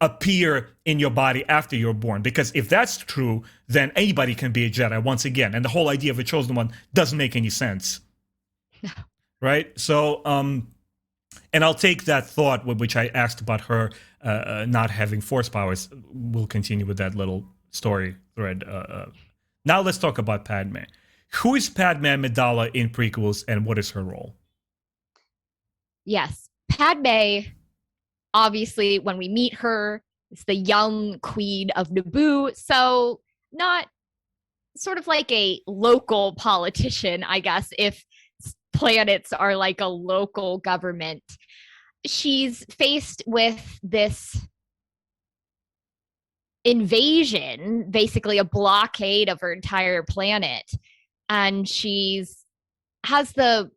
appear in your body after you're born, because if that's true, then anybody can be a Jedi once again, and the whole idea of a chosen one doesn't make any sense. No. Right? So, and I'll take that thought, which I asked about her not having Force powers. We'll continue with that little story thread. Now let's talk about Padme. Who is Padme Amidala in prequels, and what is her role? Yes. Padme, obviously, when we meet her, it's the young queen of Naboo. So not sort of like a local politician, I guess, if planets are like a local government. She's faced with this invasion, basically a blockade of her entire planet, and has the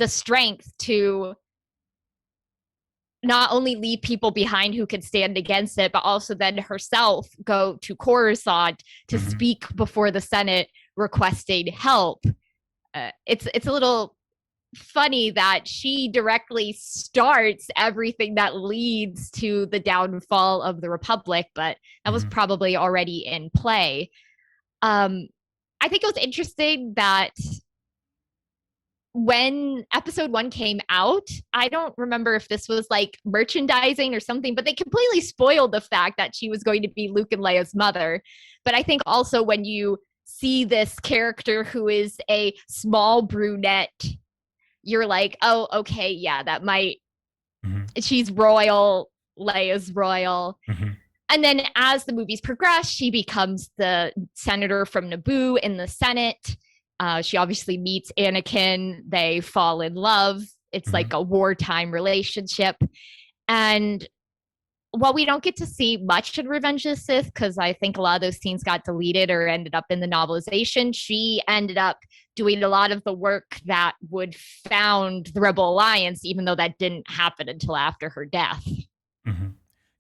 strength to not only leave people behind who could stand against it, but also then herself go to Coruscant to speak before the Senate requesting help. It's a little funny that she directly starts everything that leads to the downfall of the Republic, but that was probably already in play. I think it was interesting that when episode 1 came out, I don't remember if this was like merchandising or something, but they completely spoiled the fact that she was going to be Luke and Leia's mother. But I think also when you see this character who is a small brunette, you're like, oh, okay, yeah, that might, she's royal, Leia's royal. And then as the movies progress, she becomes the senator from Naboo in the Senate. She obviously meets Anakin. They fall in love. It's like a wartime relationship. And while we don't get to see much in Revenge of the Sith, because I think a lot of those scenes got deleted or ended up in the novelization, she ended up doing a lot of the work that would found the Rebel Alliance, even though that didn't happen until after her death.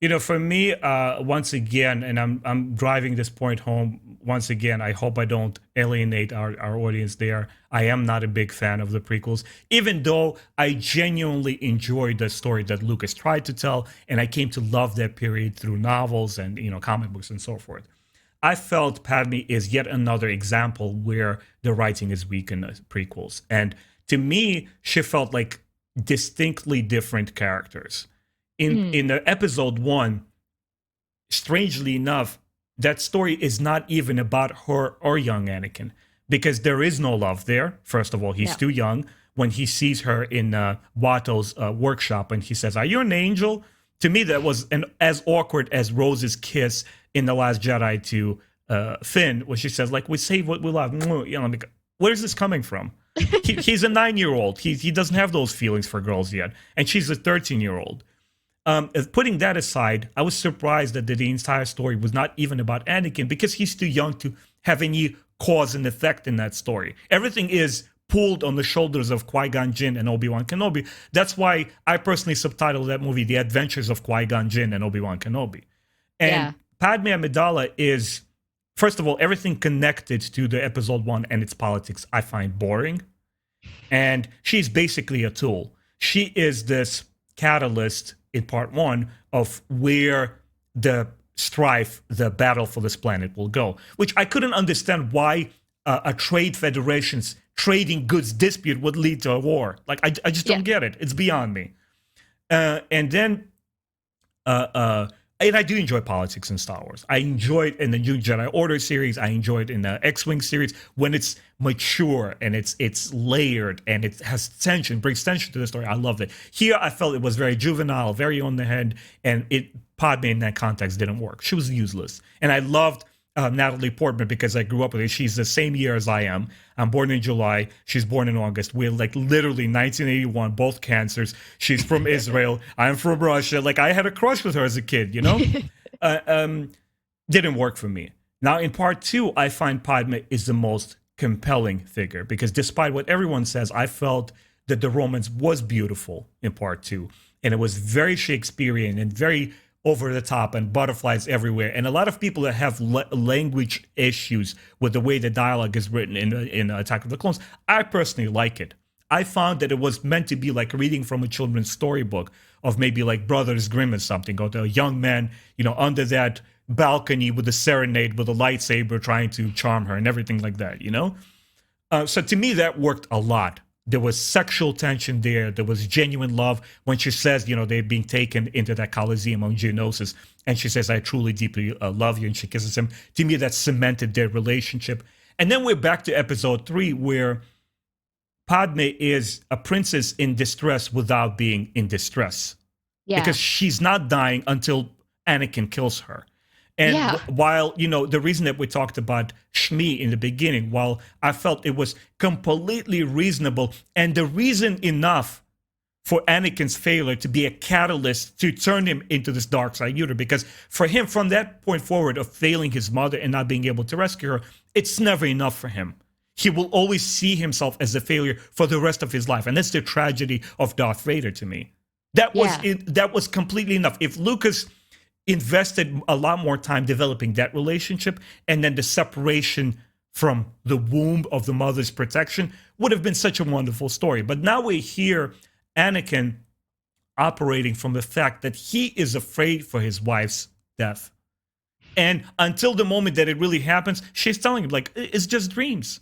You know, for me, once again, and I'm driving this point home once again, I hope I don't alienate our audience there. I am not a big fan of the prequels, even though I genuinely enjoyed the story that Lucas tried to tell, and I came to love that period through novels and, you know, comic books and so forth. I felt Padme is yet another example where the writing is weak in the prequels. And to me, she felt like distinctly different characters. In the episode 1, strangely enough, that story is not even about her or young Anakin, because there is no love there. First of all, he's too young. When he sees her in Watto's workshop and he says, "Are you an angel?" To me, that was as awkward as Rose's kiss in The Last Jedi to Finn, where she says, like, "We save what we love." You know, like, where is this coming from? He's a 9-year-old. He doesn't have those feelings for girls yet, and she's a 13-year-old. Putting that aside, I was surprised that the entire story was not even about Anakin, because he's too young to have any cause and effect in that story. Everything is pulled on the shoulders of Qui-Gon Jinn and Obi-Wan Kenobi. That's why I personally subtitled that movie The Adventures of Qui-Gon Jinn and Obi-Wan Kenobi. And Padme Amidala is, first of all, everything connected to the episode 1 and its politics I find boring. And she's basically a tool. She is this catalyst in part 1 of where the strife, the battle for this planet will go, which I couldn't understand why a trade federation's trading goods dispute would lead to a war. Like, I just don't get it. It's beyond me. And then, and I do enjoy politics in Star Wars. I enjoy it in the New Jedi Order series. I enjoy it in the X-Wing series when it's mature and it's layered and it has tension, brings tension to the story. I loved it. Here, I felt it was very juvenile, very on the head, and Padme in that context didn't work. She was useless. And I loved Natalie Portman because I grew up with her. She's the same year as I am. I'm born in July. She's born in August. We're like literally 1981, both cancers. She's from Israel. I'm from Russia. Like, I had a crush with her as a kid, you know? Didn't work for me. Now, in part 2, I find Padme is the most compelling figure because despite what everyone says, I felt that the romance was beautiful in part 2. And it was very Shakespearean and very over the top and butterflies everywhere. And a lot of people that have language issues with the way the dialogue is written in Attack of the Clones, I personally like it. I found that it was meant to be like reading from a children's storybook of maybe like Brothers Grimm or something, or the young man, you know, under that balcony with a serenade with a lightsaber trying to charm her and everything like that, you know? So to me, that worked a lot. There was sexual tension there. There was genuine love when she says, you know, they're being taken into that Coliseum on Geonosis. And she says, "I truly, deeply love you." And she kisses him. To me, that cemented their relationship. And then we're back to episode 3, where Padme is a princess in distress without being in distress. Yeah. Because she's not dying until Anakin kills her. And while, you know, the reason that we talked about Shmi in the beginning, while I felt it was completely reasonable and the reason enough for Anakin's failure to be a catalyst to turn him into this dark side user, because for him, from that point forward of failing his mother and not being able to rescue her, it's never enough for him. He will always see himself as a failure for the rest of his life. And that's the tragedy of Darth Vader to me. That was completely enough. If Lucas invested a lot more time developing that relationship, and then the separation from the womb of the mother's protection would have been such a wonderful story. But now we hear Anakin operating from the fact that he is afraid for his wife's death. And until the moment that it really happens, she's telling him, like, it's just dreams.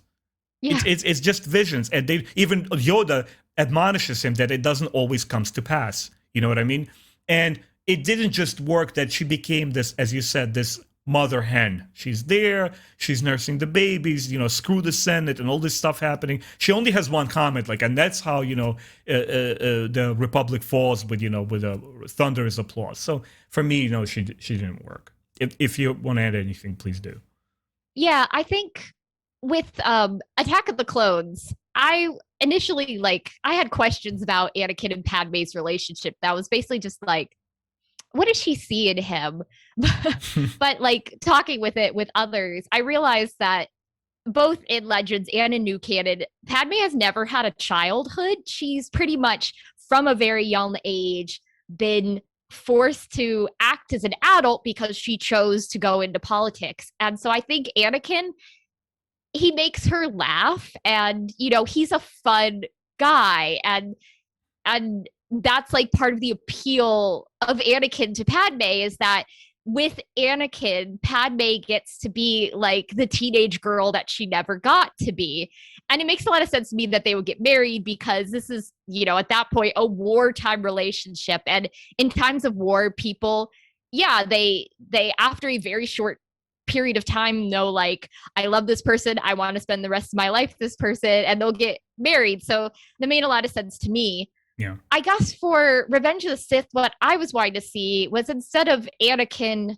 Yeah. It's just visions, and they even Yoda admonishes him that it doesn't always comes to pass. You know what I mean? And it didn't just work that she became this, as you said, this mother hen. She's there, she's nursing the babies, screw the Senate and all this stuff happening. She only has one comment, and that's how the Republic falls with with a thunderous applause. So for me, she didn't work. If you want to add anything, please do. Yeah, I think with Attack of the Clones, I initially I had questions about Anakin and Padme's relationship. That was basically just what does she see in him? But talking with others, I realized that both in Legends and in New Canon, Padme has never had a childhood. She's pretty much from a very young age been forced to act as an adult because she chose to go into politics. And so I think Anakin, he makes her laugh, and he's a fun guy, and that's part of the appeal of Anakin to Padme, is that with Anakin, Padme gets to be the teenage girl that she never got to be. And it makes a lot of sense to me that they would get married, because this is, at that point, a wartime relationship. And in times of war, people, they after a very short period of time know, I love this person, I want to spend the rest of my life with this person, and they'll get married. So that made a lot of sense to me. Yeah. I guess for Revenge of the Sith, what I was wanting to see was, instead of Anakin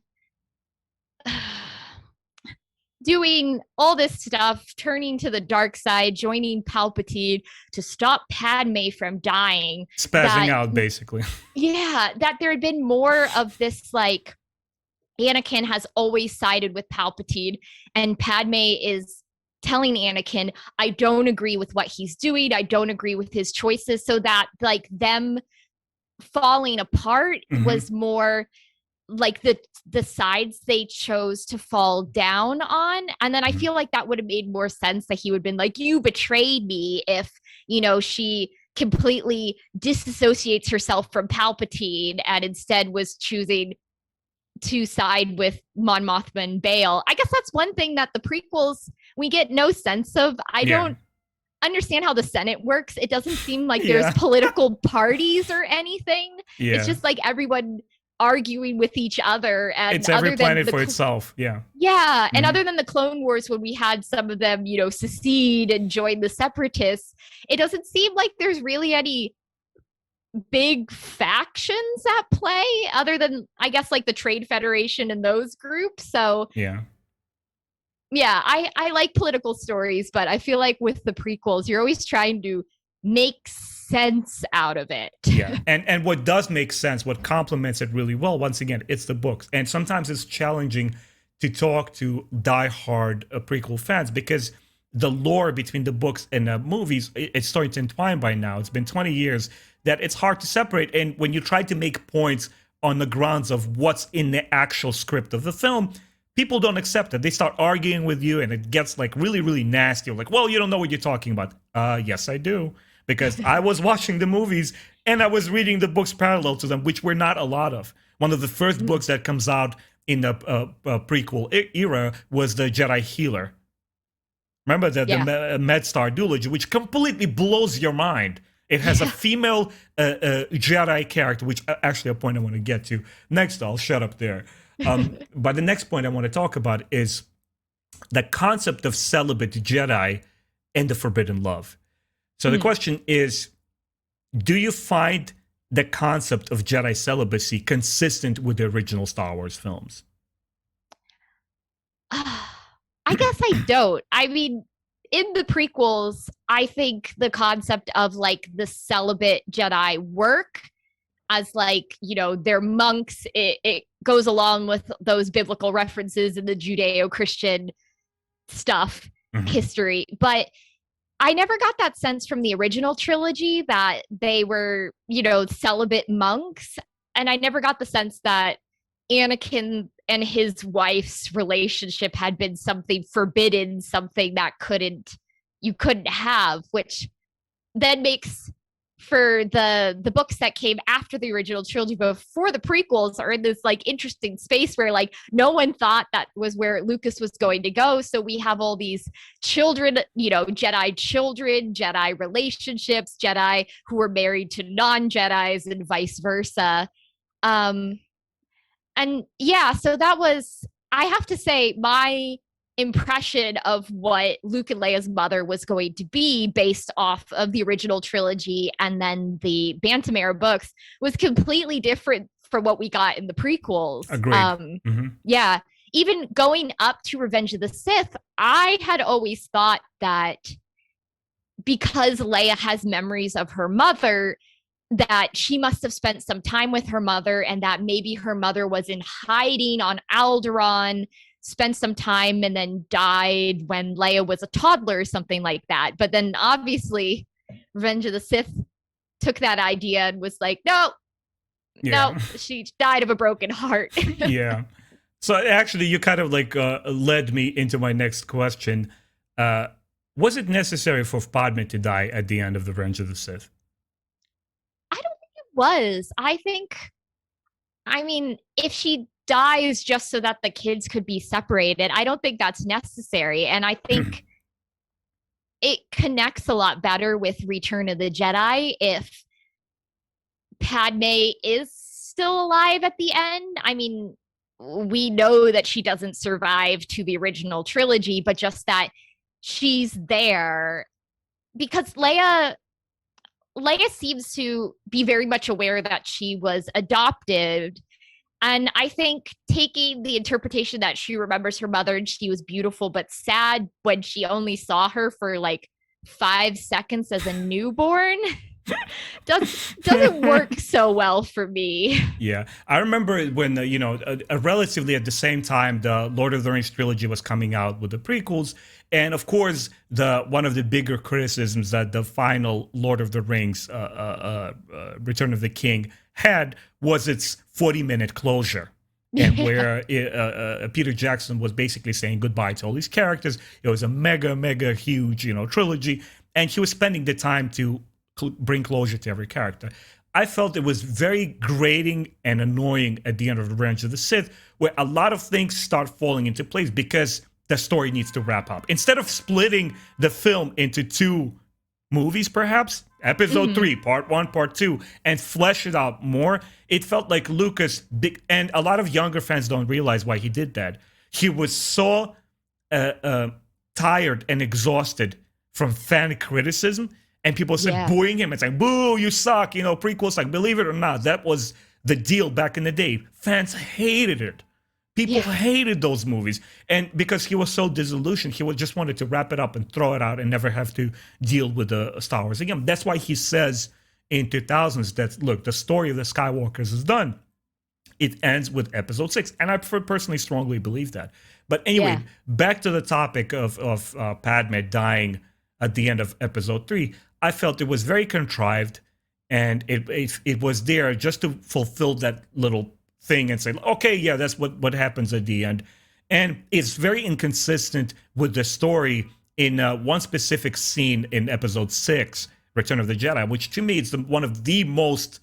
doing all this stuff, turning to the dark side, joining Palpatine to stop Padme from dying, spazzing out, basically. Yeah, that there had been more of this, Anakin has always sided with Palpatine, and Padme is telling Anakin, I don't agree with what he's doing, I don't agree with his choices, so that them falling apart was more the sides they chose to fall down on. And then I feel like that would have made more sense, that he would have been you betrayed me, if she completely disassociates herself from Palpatine and instead was choosing to side with Mon Mothma and Bail. I guess that's one thing that the prequels we get no sense of. I don't understand how the Senate works. It doesn't seem like there's political parties or anything. It's just everyone arguing with each other, and it's every planet for itself. And other than the Clone Wars, when we had some of them secede and join the Separatists, it doesn't seem like there's really any big factions at play, other than I guess the Trade Federation and those groups. So I like political stories, but I feel like with the prequels, you're always trying to make sense out of it. And what does make sense, what complements it really well, once again, it's the books. And sometimes it's challenging to talk to diehard prequel fans, because the lore between the books and the movies, it's starting to entwine by now. It's been 20 years that it's hard to separate. And when you try to make points on the grounds of what's in the actual script of the film, people don't accept it. They start arguing with you, and it gets really, really nasty. Well, you don't know what you're talking about. Yes, I do. Because I was watching the movies and I was reading the books parallel to them, which were not a lot of. One of the first books that comes out in the prequel era was the Jedi Healer. Remember the MedStar duology, which completely blows your mind. It has a female Jedi character, which actually a point I want to get to. Next, I'll shut up there. But the next point I want to talk about is the concept of celibate Jedi and the forbidden love. So the question is, do you find the concept of Jedi celibacy consistent with the original Star Wars films? I guess I don't. I mean, in the prequels, I think the concept of the celibate Jedi work as they're monks. It goes along with those biblical references in the Judeo-Christian stuff, history. But I never got that sense from the original trilogy that they were, celibate monks. And I never got the sense that Anakin and his wife's relationship had been something forbidden, something that you couldn't have, which then makes for the books that came after the original trilogy before the prequels are in this like interesting space where like no one thought that was where Lucas was going to go. So we have all these children, you know, Jedi children, Jedi relationships, Jedi who were married to non-Jedis and vice versa. um and yeah, so that was, I have to say, my impression of what Luke and Leia's mother was going to be based off of the original trilogy and then the Bantam era books was completely different from what we got in the prequels. Agreed. Yeah, even going up to Revenge of the Sith, I had always thought that because Leia has memories of her mother, that she must have spent some time with her mother and that maybe her mother was in hiding on Alderaan, spent some time and then died when Leia was a toddler or something like that. But then obviously Revenge of the Sith took that idea and was like, no, she died of a broken heart. Yeah. So actually you kind of like led me into my next question. Was it necessary for Padme to die at the end of the Revenge of the Sith? I don't think it was. I mean, if she dies just so that the kids could be separated, I don't think that's necessary. And I think it connects a lot better with Return of the Jedi if Padme is still alive at the end. I mean, we know that she doesn't survive to the original trilogy, but just that she's there because Leia seems to be very much aware that she was adopted. And I think taking the interpretation that she remembers her mother and she was beautiful but sad when she only saw her for like 5 seconds as a newborn doesn't work so well for me. Yeah, I remember when relatively at the same time the Lord of the Rings trilogy was coming out with the prequels, and of course one of the bigger criticisms that the final Lord of the Rings, Return of the King, had was its 40-minute closure. And where Peter Jackson was basically saying goodbye to all these characters. It was a mega huge trilogy, and he was spending the time to bring closure to every character. I felt it was very grating and annoying at the end of Revenge of the Sith, where a lot of things start falling into place because the story needs to wrap up. Instead of splitting the film into 2 movies, perhaps, episode 3, part 1, part 2, and flesh it out more, it felt like Lucas, and a lot of younger fans don't realize why he did that. He was so tired and exhausted from fan criticism, and people said booing him and saying, boo, you suck, prequels. Like, believe it or not, that was the deal back in the day. Fans hated it. People hated those movies. And because he was so disillusioned, he just wanted to wrap it up and throw it out and never have to deal with the Star Wars again. That's why he says in 2000s that, look, the story of the Skywalkers is done. It ends with episode 6. And I personally strongly believe that. But anyway, back to the topic of Padme dying at the end of episode 3. I felt it was very contrived, and it was there just to fulfill that little thing and say, okay, yeah, that's what happens at the end. And it's very inconsistent with the story in one specific scene in episode 6, Return of the Jedi, which to me is one of the most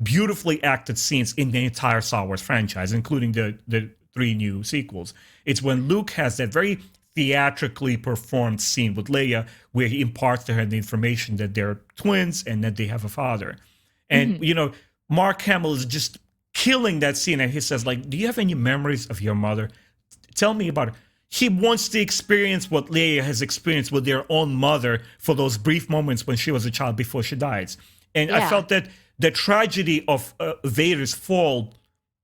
beautifully acted scenes in the entire Star Wars franchise, including the 3 new sequels. It's when Luke has that very theatrically performed scene with Leia where he imparts to her the information that they're twins and that they have a father. And, Mark Hamill is just killing that scene, and he says, like, do you have any memories of your mother? Tell me about it. He wants to experience what Leia has experienced with their own mother for those brief moments when she was a child before she dies. And I felt that the tragedy of Vader's fall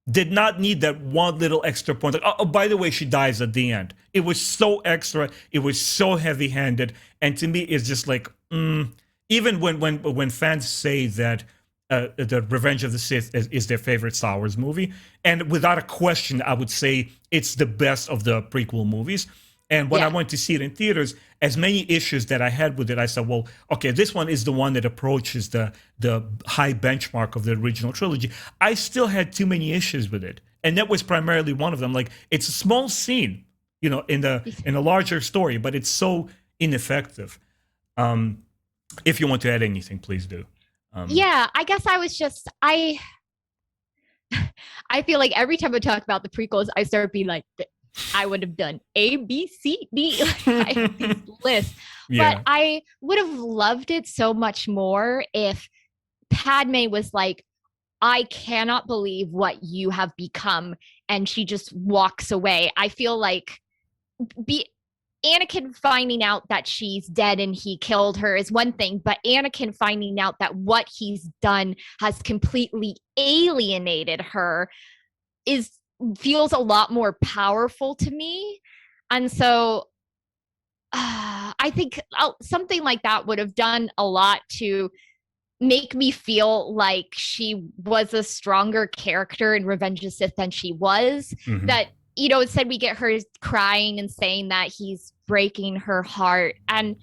did not need that one little extra point. Like, oh, by the way, she dies at the end. It was so extra. It was so heavy-handed. And to me, it's just like, even when fans say that the Revenge of the Sith is their favorite Star Wars movie, and without a question, I would say it's the best of the prequel movies. And when I went to see it in theaters, as many issues that I had with it, I said, well, okay, this one is the one that approaches the high benchmark of the original trilogy. I still had too many issues with it. And that was primarily one of them. Like, it's a small scene, in a larger story, but it's so ineffective. If you want to add anything, please do. Yeah, I guess I was just I feel like every time I talk about the prequels, I start being like, I would have done A, B, C, D. I have these lists, but Yeah. I would have loved it so much more if Padme was like, I cannot believe what you have become. And she just walks away. I feel like be Anakin finding out that she's dead and he killed her is one thing, but Anakin finding out that what he's done has completely alienated her is feels a lot more powerful to me. And so I think something like that would have done a lot to make me feel like she was a stronger character in Revenge of the Sith than she was. Mm-hmm. That, you know, instead we get her crying and saying that he's breaking her heart. And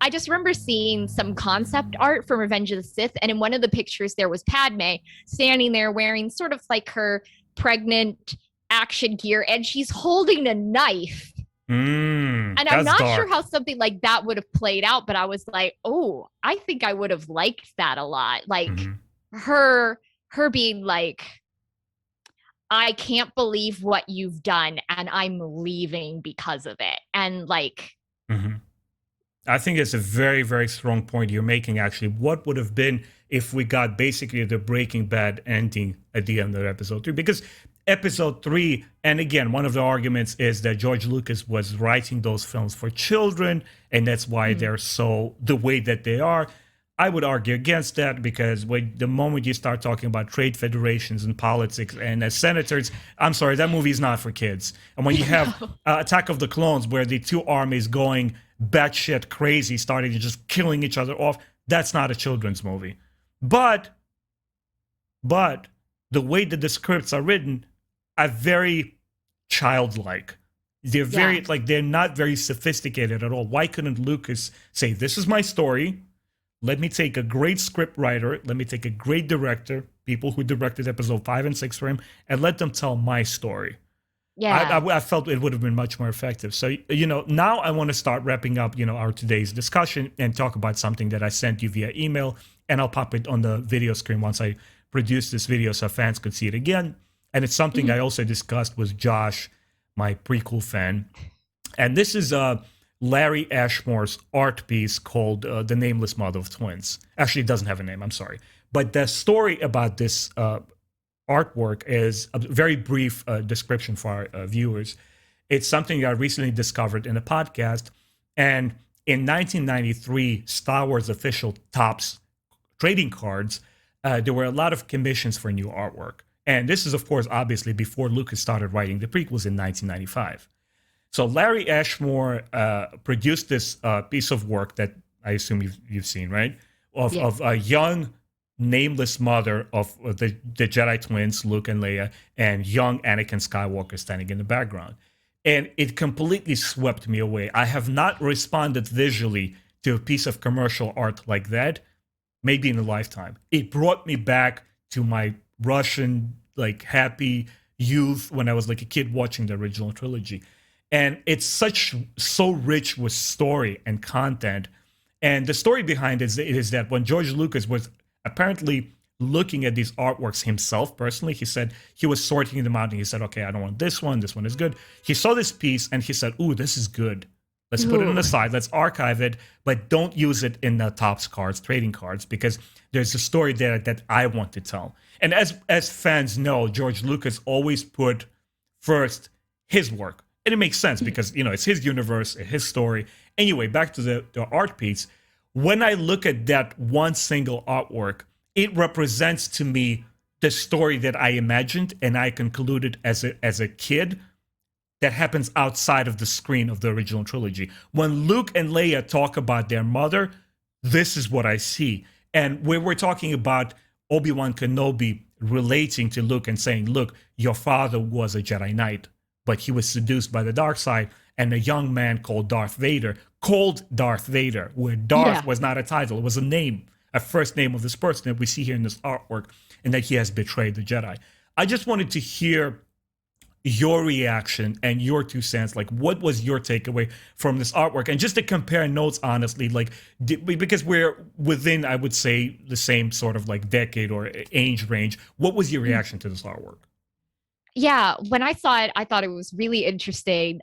I just remember seeing some concept art from Revenge of the Sith. And in one of the pictures, there was Padme standing there wearing sort of like her pregnant action gear, and she's holding a knife. And I'm That's not dark. sure how something like that would have played out, but I was like, oh, I think I would have liked that a lot. Like her being like, I can't believe what you've done and I'm leaving because of it. And like I think it's a very, very strong point you're making, actually. What would have been if we got basically the Breaking Bad ending at the end of episode 3? Because episode 3, and again, one of the arguments is that George Lucas was writing those films for children, and that's why they're so the way that they are. I would argue against that, because the moment you start talking about trade federations and politics and as senators, I'm sorry, that movie is not for kids. And when you have Attack of the Clones, where the two armies going batshit crazy, starting to just killing each other off, that's not a children's movie. But the way that the scripts are written are very childlike. They're very like they're not very sophisticated at all. Why couldn't Lucas say, "This is my story. Let me take a great script writer, let me take a great director, people who directed episode 5 and 6 for him, and let them tell my story." yeah. I felt it would have been much more effective. So, now I want to start wrapping up, our today's discussion and talk about something that I sent you via email, and I'll pop it on the video screen once I produce this video so fans could see it again. And it's something I also discussed with Josh, my prequel fan. And this is Larry Ashmore's art piece called The Nameless Mother of Twins. Actually, it doesn't have a name, I'm sorry. But the story about this artwork is a very brief description for our viewers. It's something I recently discovered in a podcast. And in 1993, Star Wars official Topps trading cards, there were a lot of commissions for new artwork. And this is, of course, obviously before Lucas started writing the prequels in 1995. So Larry Ashmore produced this piece of work that I assume you've seen, right? Of a young, nameless mother of the Jedi twins, Luke and Leia, and young Anakin Skywalker standing in the background. And it completely swept me away. I have not responded visually to a piece of commercial art like that, maybe in a lifetime. It brought me back to my Russian, like, happy youth when I was like a kid watching the original trilogy. And it's so rich with story and content. And the story behind it is that when George Lucas was apparently looking at these artworks himself personally, he said he was sorting them out and he said, okay, I don't want this one is good. He saw this piece and he said, ooh, this is good. Let's put it on the side. Let's archive it, but don't use it in the Topps cards, trading cards, because there's a story there that I want to tell. And as fans know, George Lucas always put first his work. And it makes sense because, it's his universe, his story. Anyway, back to the art piece. When I look at that one single artwork, it represents to me the story that I imagined and I concluded as a kid that happens outside of the screen of the original trilogy. When Luke and Leia talk about their mother, this is what I see. And when we're talking about Obi-Wan Kenobi relating to Luke and saying, look, your father was a Jedi Knight, but he was seduced by the dark side, and a young man called Darth Vader, where Darth was not a title, it was a name, a first name of this person that we see here in this artwork, and that he has betrayed the Jedi. I just wanted to hear your reaction and your 2 cents. Like, what was your takeaway from this artwork? And just to compare notes, honestly, like, because we're within, I would say, the same sort of like decade or age range, what was your reaction to this artwork? Yeah, when I saw it, I thought it was really interesting.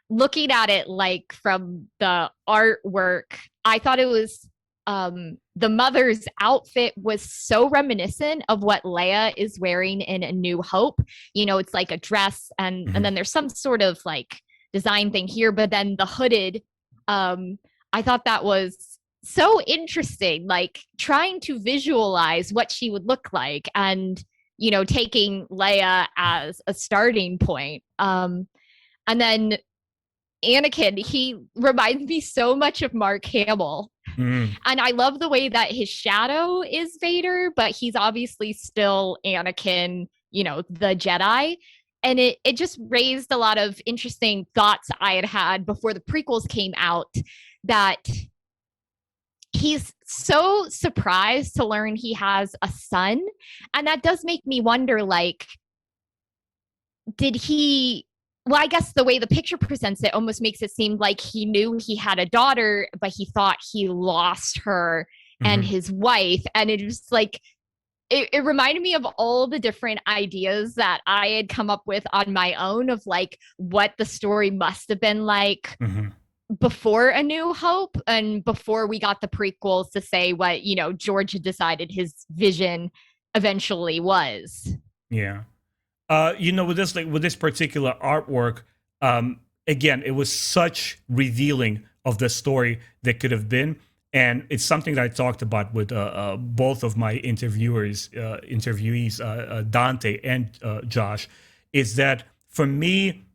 Looking at it like from the artwork, I thought it was the mother's outfit was so reminiscent of what Leia is wearing in A New Hope. You know, it's like a dress and then there's some sort of like design thing here, but then the hooded, I thought that was so interesting, like trying to visualize what she would look like and taking Leia as a starting point. And then Anakin, he reminds me so much of Mark Hamill. Mm. And I love the way that his shadow is Vader, but he's obviously still Anakin, the Jedi. And it just raised a lot of interesting thoughts I had before the prequels came out, that he's so surprised to learn he has a son. And that does make me wonder, like, did he, well, I guess the way the picture presents it almost makes it seem like he knew he had a daughter, but he thought he lost her and his wife. And it was like, it reminded me of all the different ideas that I had come up with on my own of like what the story must have been like before A New Hope and before we got the prequels to say what, George had decided his vision eventually was. Yeah. With this particular artwork, again, it was such revealing of the story that could have been. And it's something that I talked about with both of my interviewees, Dante and Josh, is that for me,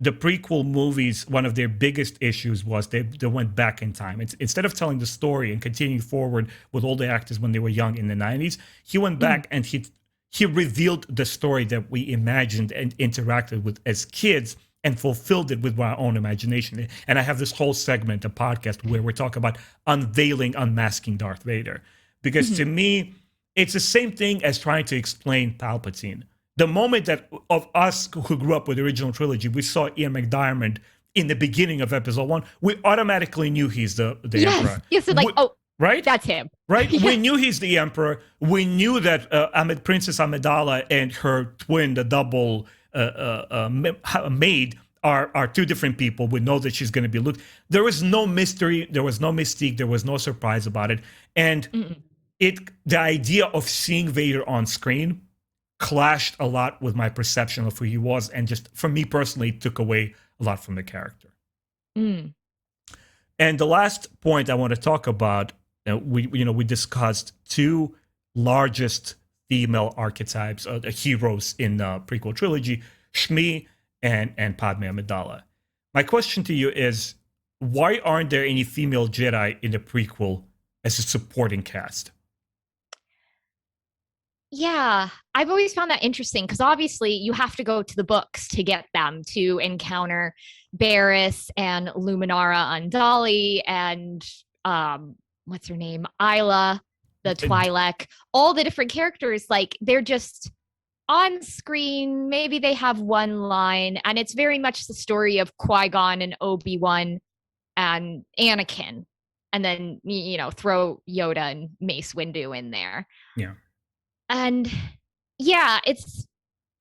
the prequel movies, one of their biggest issues was they went back in time. Instead of telling the story and continuing forward with all the actors when they were young in the 90s, he went back and he revealed the story that we imagined and interacted with as kids and fulfilled it with our own imagination. And I have this whole segment, a podcast, where we're talking about unmasking Darth Vader. Because to me, it's the same thing as trying to explain Palpatine. The moment that of us who grew up with the original trilogy, we saw Ian McDiarmid in the beginning of episode 1, we automatically knew he's the Emperor. Yes, so like, right? That's him. Right? Yes. We knew he's the Emperor. We knew that Princess Amidala and her twin, the double maid, are two different people. We know that she's going to be Luke. There was no mystery. There was no mystique. There was no surprise about it. And the idea of seeing Vader on screen clashed a lot with my perception of who he was, and just for me personally took away a lot from the character. And the last point I want to talk about, we discussed two largest female archetypes, the heroes in the prequel trilogy, Shmi and Padme Amidala. My question to you is, why aren't there any female Jedi in the prequel as a supporting cast? Yeah, I've always found that interesting because obviously you have to go to the books to get them to encounter Barriss and Luminara Undali and what's her name? Isla, the Twi'lek, all the different characters. Like, they're just on screen. Maybe they have one line, and it's very much the story of Qui-Gon and Obi-Wan and Anakin, and then throw Yoda and Mace Windu in there. Yeah. And yeah,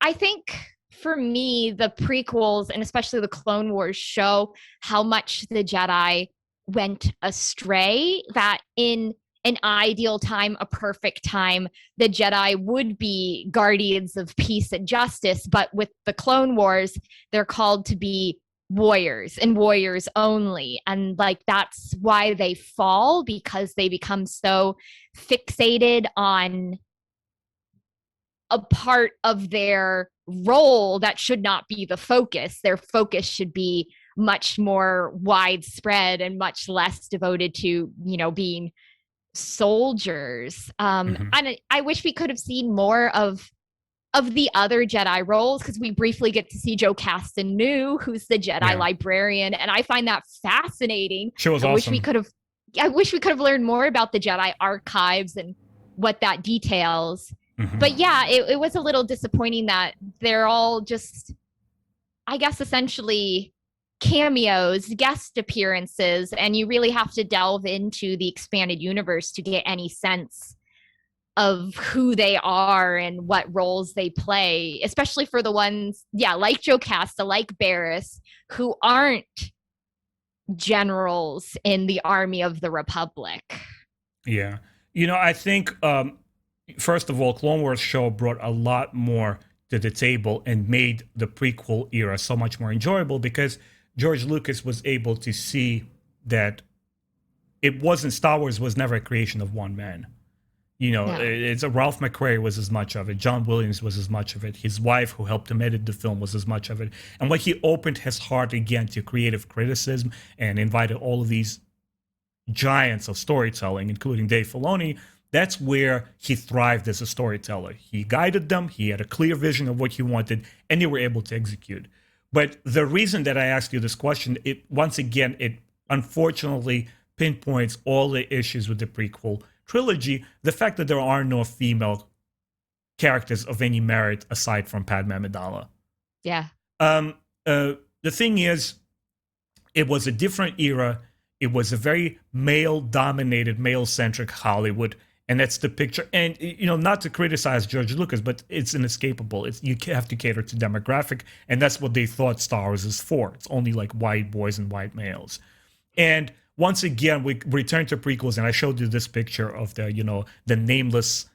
I think for me, the prequels and especially the Clone Wars show how much the Jedi went astray, that in an ideal time, a perfect time, the Jedi would be guardians of peace and justice. But with the Clone Wars, they're called to be warriors and warriors only. And like, that's why they fall, because they become so fixated on a part of their role that should not be the focus. Their focus should be much more widespread and much less devoted to, being soldiers. And I wish we could have seen more of the other Jedi roles, because we briefly get to see Joe Caston New, who's the Jedi librarian, and I find that fascinating. She was awesome. I wish we could have learned more about the Jedi archives and what that details. But yeah, it was a little disappointing that they're all just, I guess, essentially cameos, guest appearances, and you really have to delve into the expanded universe to get any sense of who they are and what roles they play, especially for the ones, yeah, like Jocasta, like Barriss, who aren't generals in the army of the Republic. Yeah. I think, first of all, Clone Wars show brought a lot more to the table and made the prequel era so much more enjoyable because George Lucas was able to see that Star Wars was never a creation of one man. No. It's Ralph McQuarrie was as much of it. John Williams was as much of it. His wife, who helped him edit the film, was as much of it. And when he opened his heart again to creative criticism and invited all of these giants of storytelling, including Dave Filoni, that's where he thrived as a storyteller. He guided them. He had a clear vision of what he wanted, and they were able to execute. But the reason that I asked you this question, it unfortunately pinpoints all the issues with the prequel trilogy. The fact that there are no female characters of any merit aside from Padme Amidala. Yeah. The thing is, it was a different era. It was a very male-dominated, male-centric Hollywood, and that's the picture. And not to criticize George Lucas, but it's inescapable. You have to cater to demographic, and that's what they thought Star Wars is for. It's only like white boys and white males. And once again, we return to prequels, and I showed you this picture of the nameless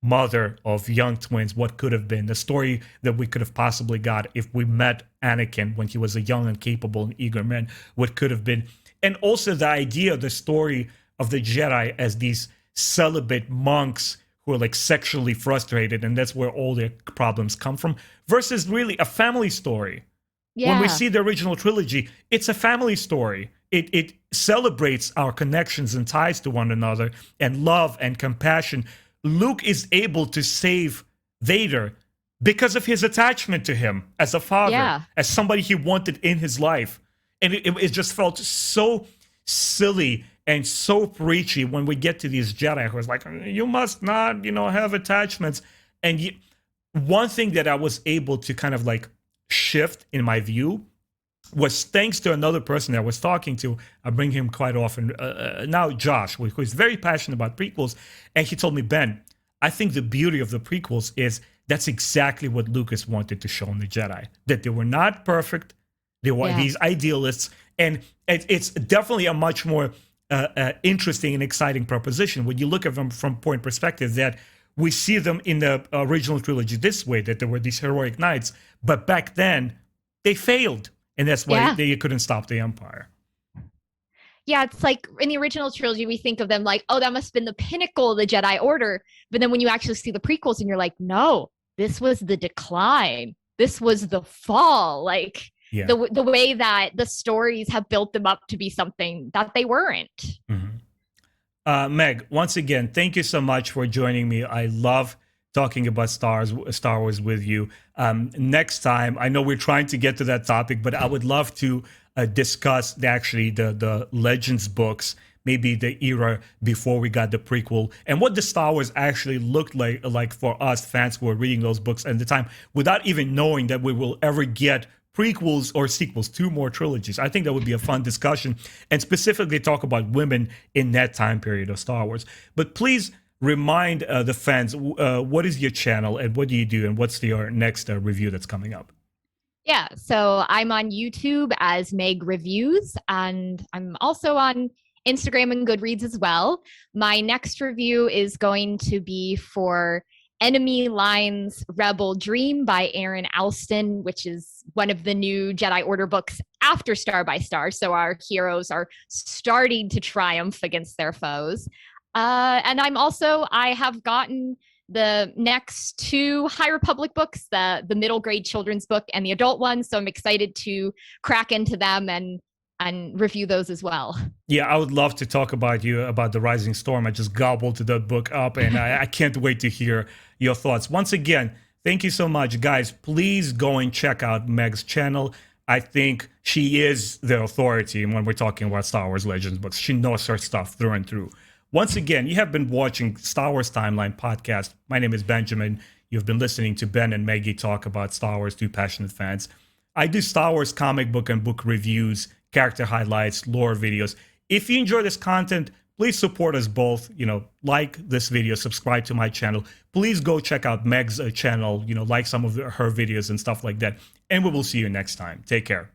mother of young twins, what could have been, the story that we could have possibly got if we met Anakin when he was a young and capable and eager man, what could have been. And also the idea, the story of the Jedi as these celibate monks who are like sexually frustrated, and that's where all their problems come from, versus really a family story. Yeah. When we see the original trilogy, it's a family story. It celebrates our connections and ties to one another and love and compassion. Luke is able to save Vader because of his attachment to him as a father, as somebody he wanted in his life. And it just felt so silly and so preachy when we get to these Jedi who was like, you must not, have attachments. And one thing that I was able to kind of like shift in my view was thanks to another person that I was talking to. I bring him quite often now, Josh, who is very passionate about prequels. And he told me, Ben, I think the beauty of the prequels is that's exactly what Lucas wanted to show in the Jedi, that they were not perfect. They were these idealists. And it's definitely a much more interesting and exciting proposition when you look at them from point perspective that we see them in the original trilogy this way, that there were these heroic knights. But back then, they failed. And that's why they couldn't stop the Empire. Yeah, it's like in the original trilogy, we think of them like, oh, that must have been the pinnacle of the Jedi Order. But then when you actually see the prequels and you're like, no, this was the decline. This was the fall. Like the way that the stories have built them up to be something that they weren't. Mm-hmm. Meg, once again, thank you so much for joining me. I love talking about Star Wars with you. Next time, I know we're trying to get to that topic, but I would love to discuss the Legends books, maybe the era before we got the prequel, and what the Star Wars actually looked like for us fans who were reading those books at the time, without even knowing that we will ever get prequels or sequels, 2 more trilogies. I think that would be a fun discussion, and specifically talk about women in that time period of Star Wars. But please remind the fans, what is your channel and what do you do, and what's your next review that's coming up? Yeah, so I'm on YouTube as Meg Reviews, and I'm also on Instagram and Goodreads as well. My next review is going to be for Enemy Lines Rebel Dream by Aaron Alston, which is one of the new Jedi Order books after Star by Star. So our heroes are starting to triumph against their foes. And I have gotten the next 2 High Republic books, the middle grade children's book and the adult one. So I'm excited to crack into them and review those as well. Yeah, I would love to talk about the Rising Storm. I just gobbled the book up, and I can't wait to hear your thoughts. Once again, thank you so much, guys. Please go and check out Meg's channel. I think she is the authority when we're talking about Star Wars Legends books. She knows her stuff through and through. Once again, you have been watching Star Wars Timeline Podcast. My name is Benjamin. You've been listening to Ben and Maggie talk about Star Wars, two passionate fans. I do Star Wars comic book and book reviews, character highlights, lore videos. If you enjoy this content, please support us both. Like this video, subscribe to my channel. Please go check out Meg's channel, like some of her videos and stuff like that. And we will see you next time. Take care.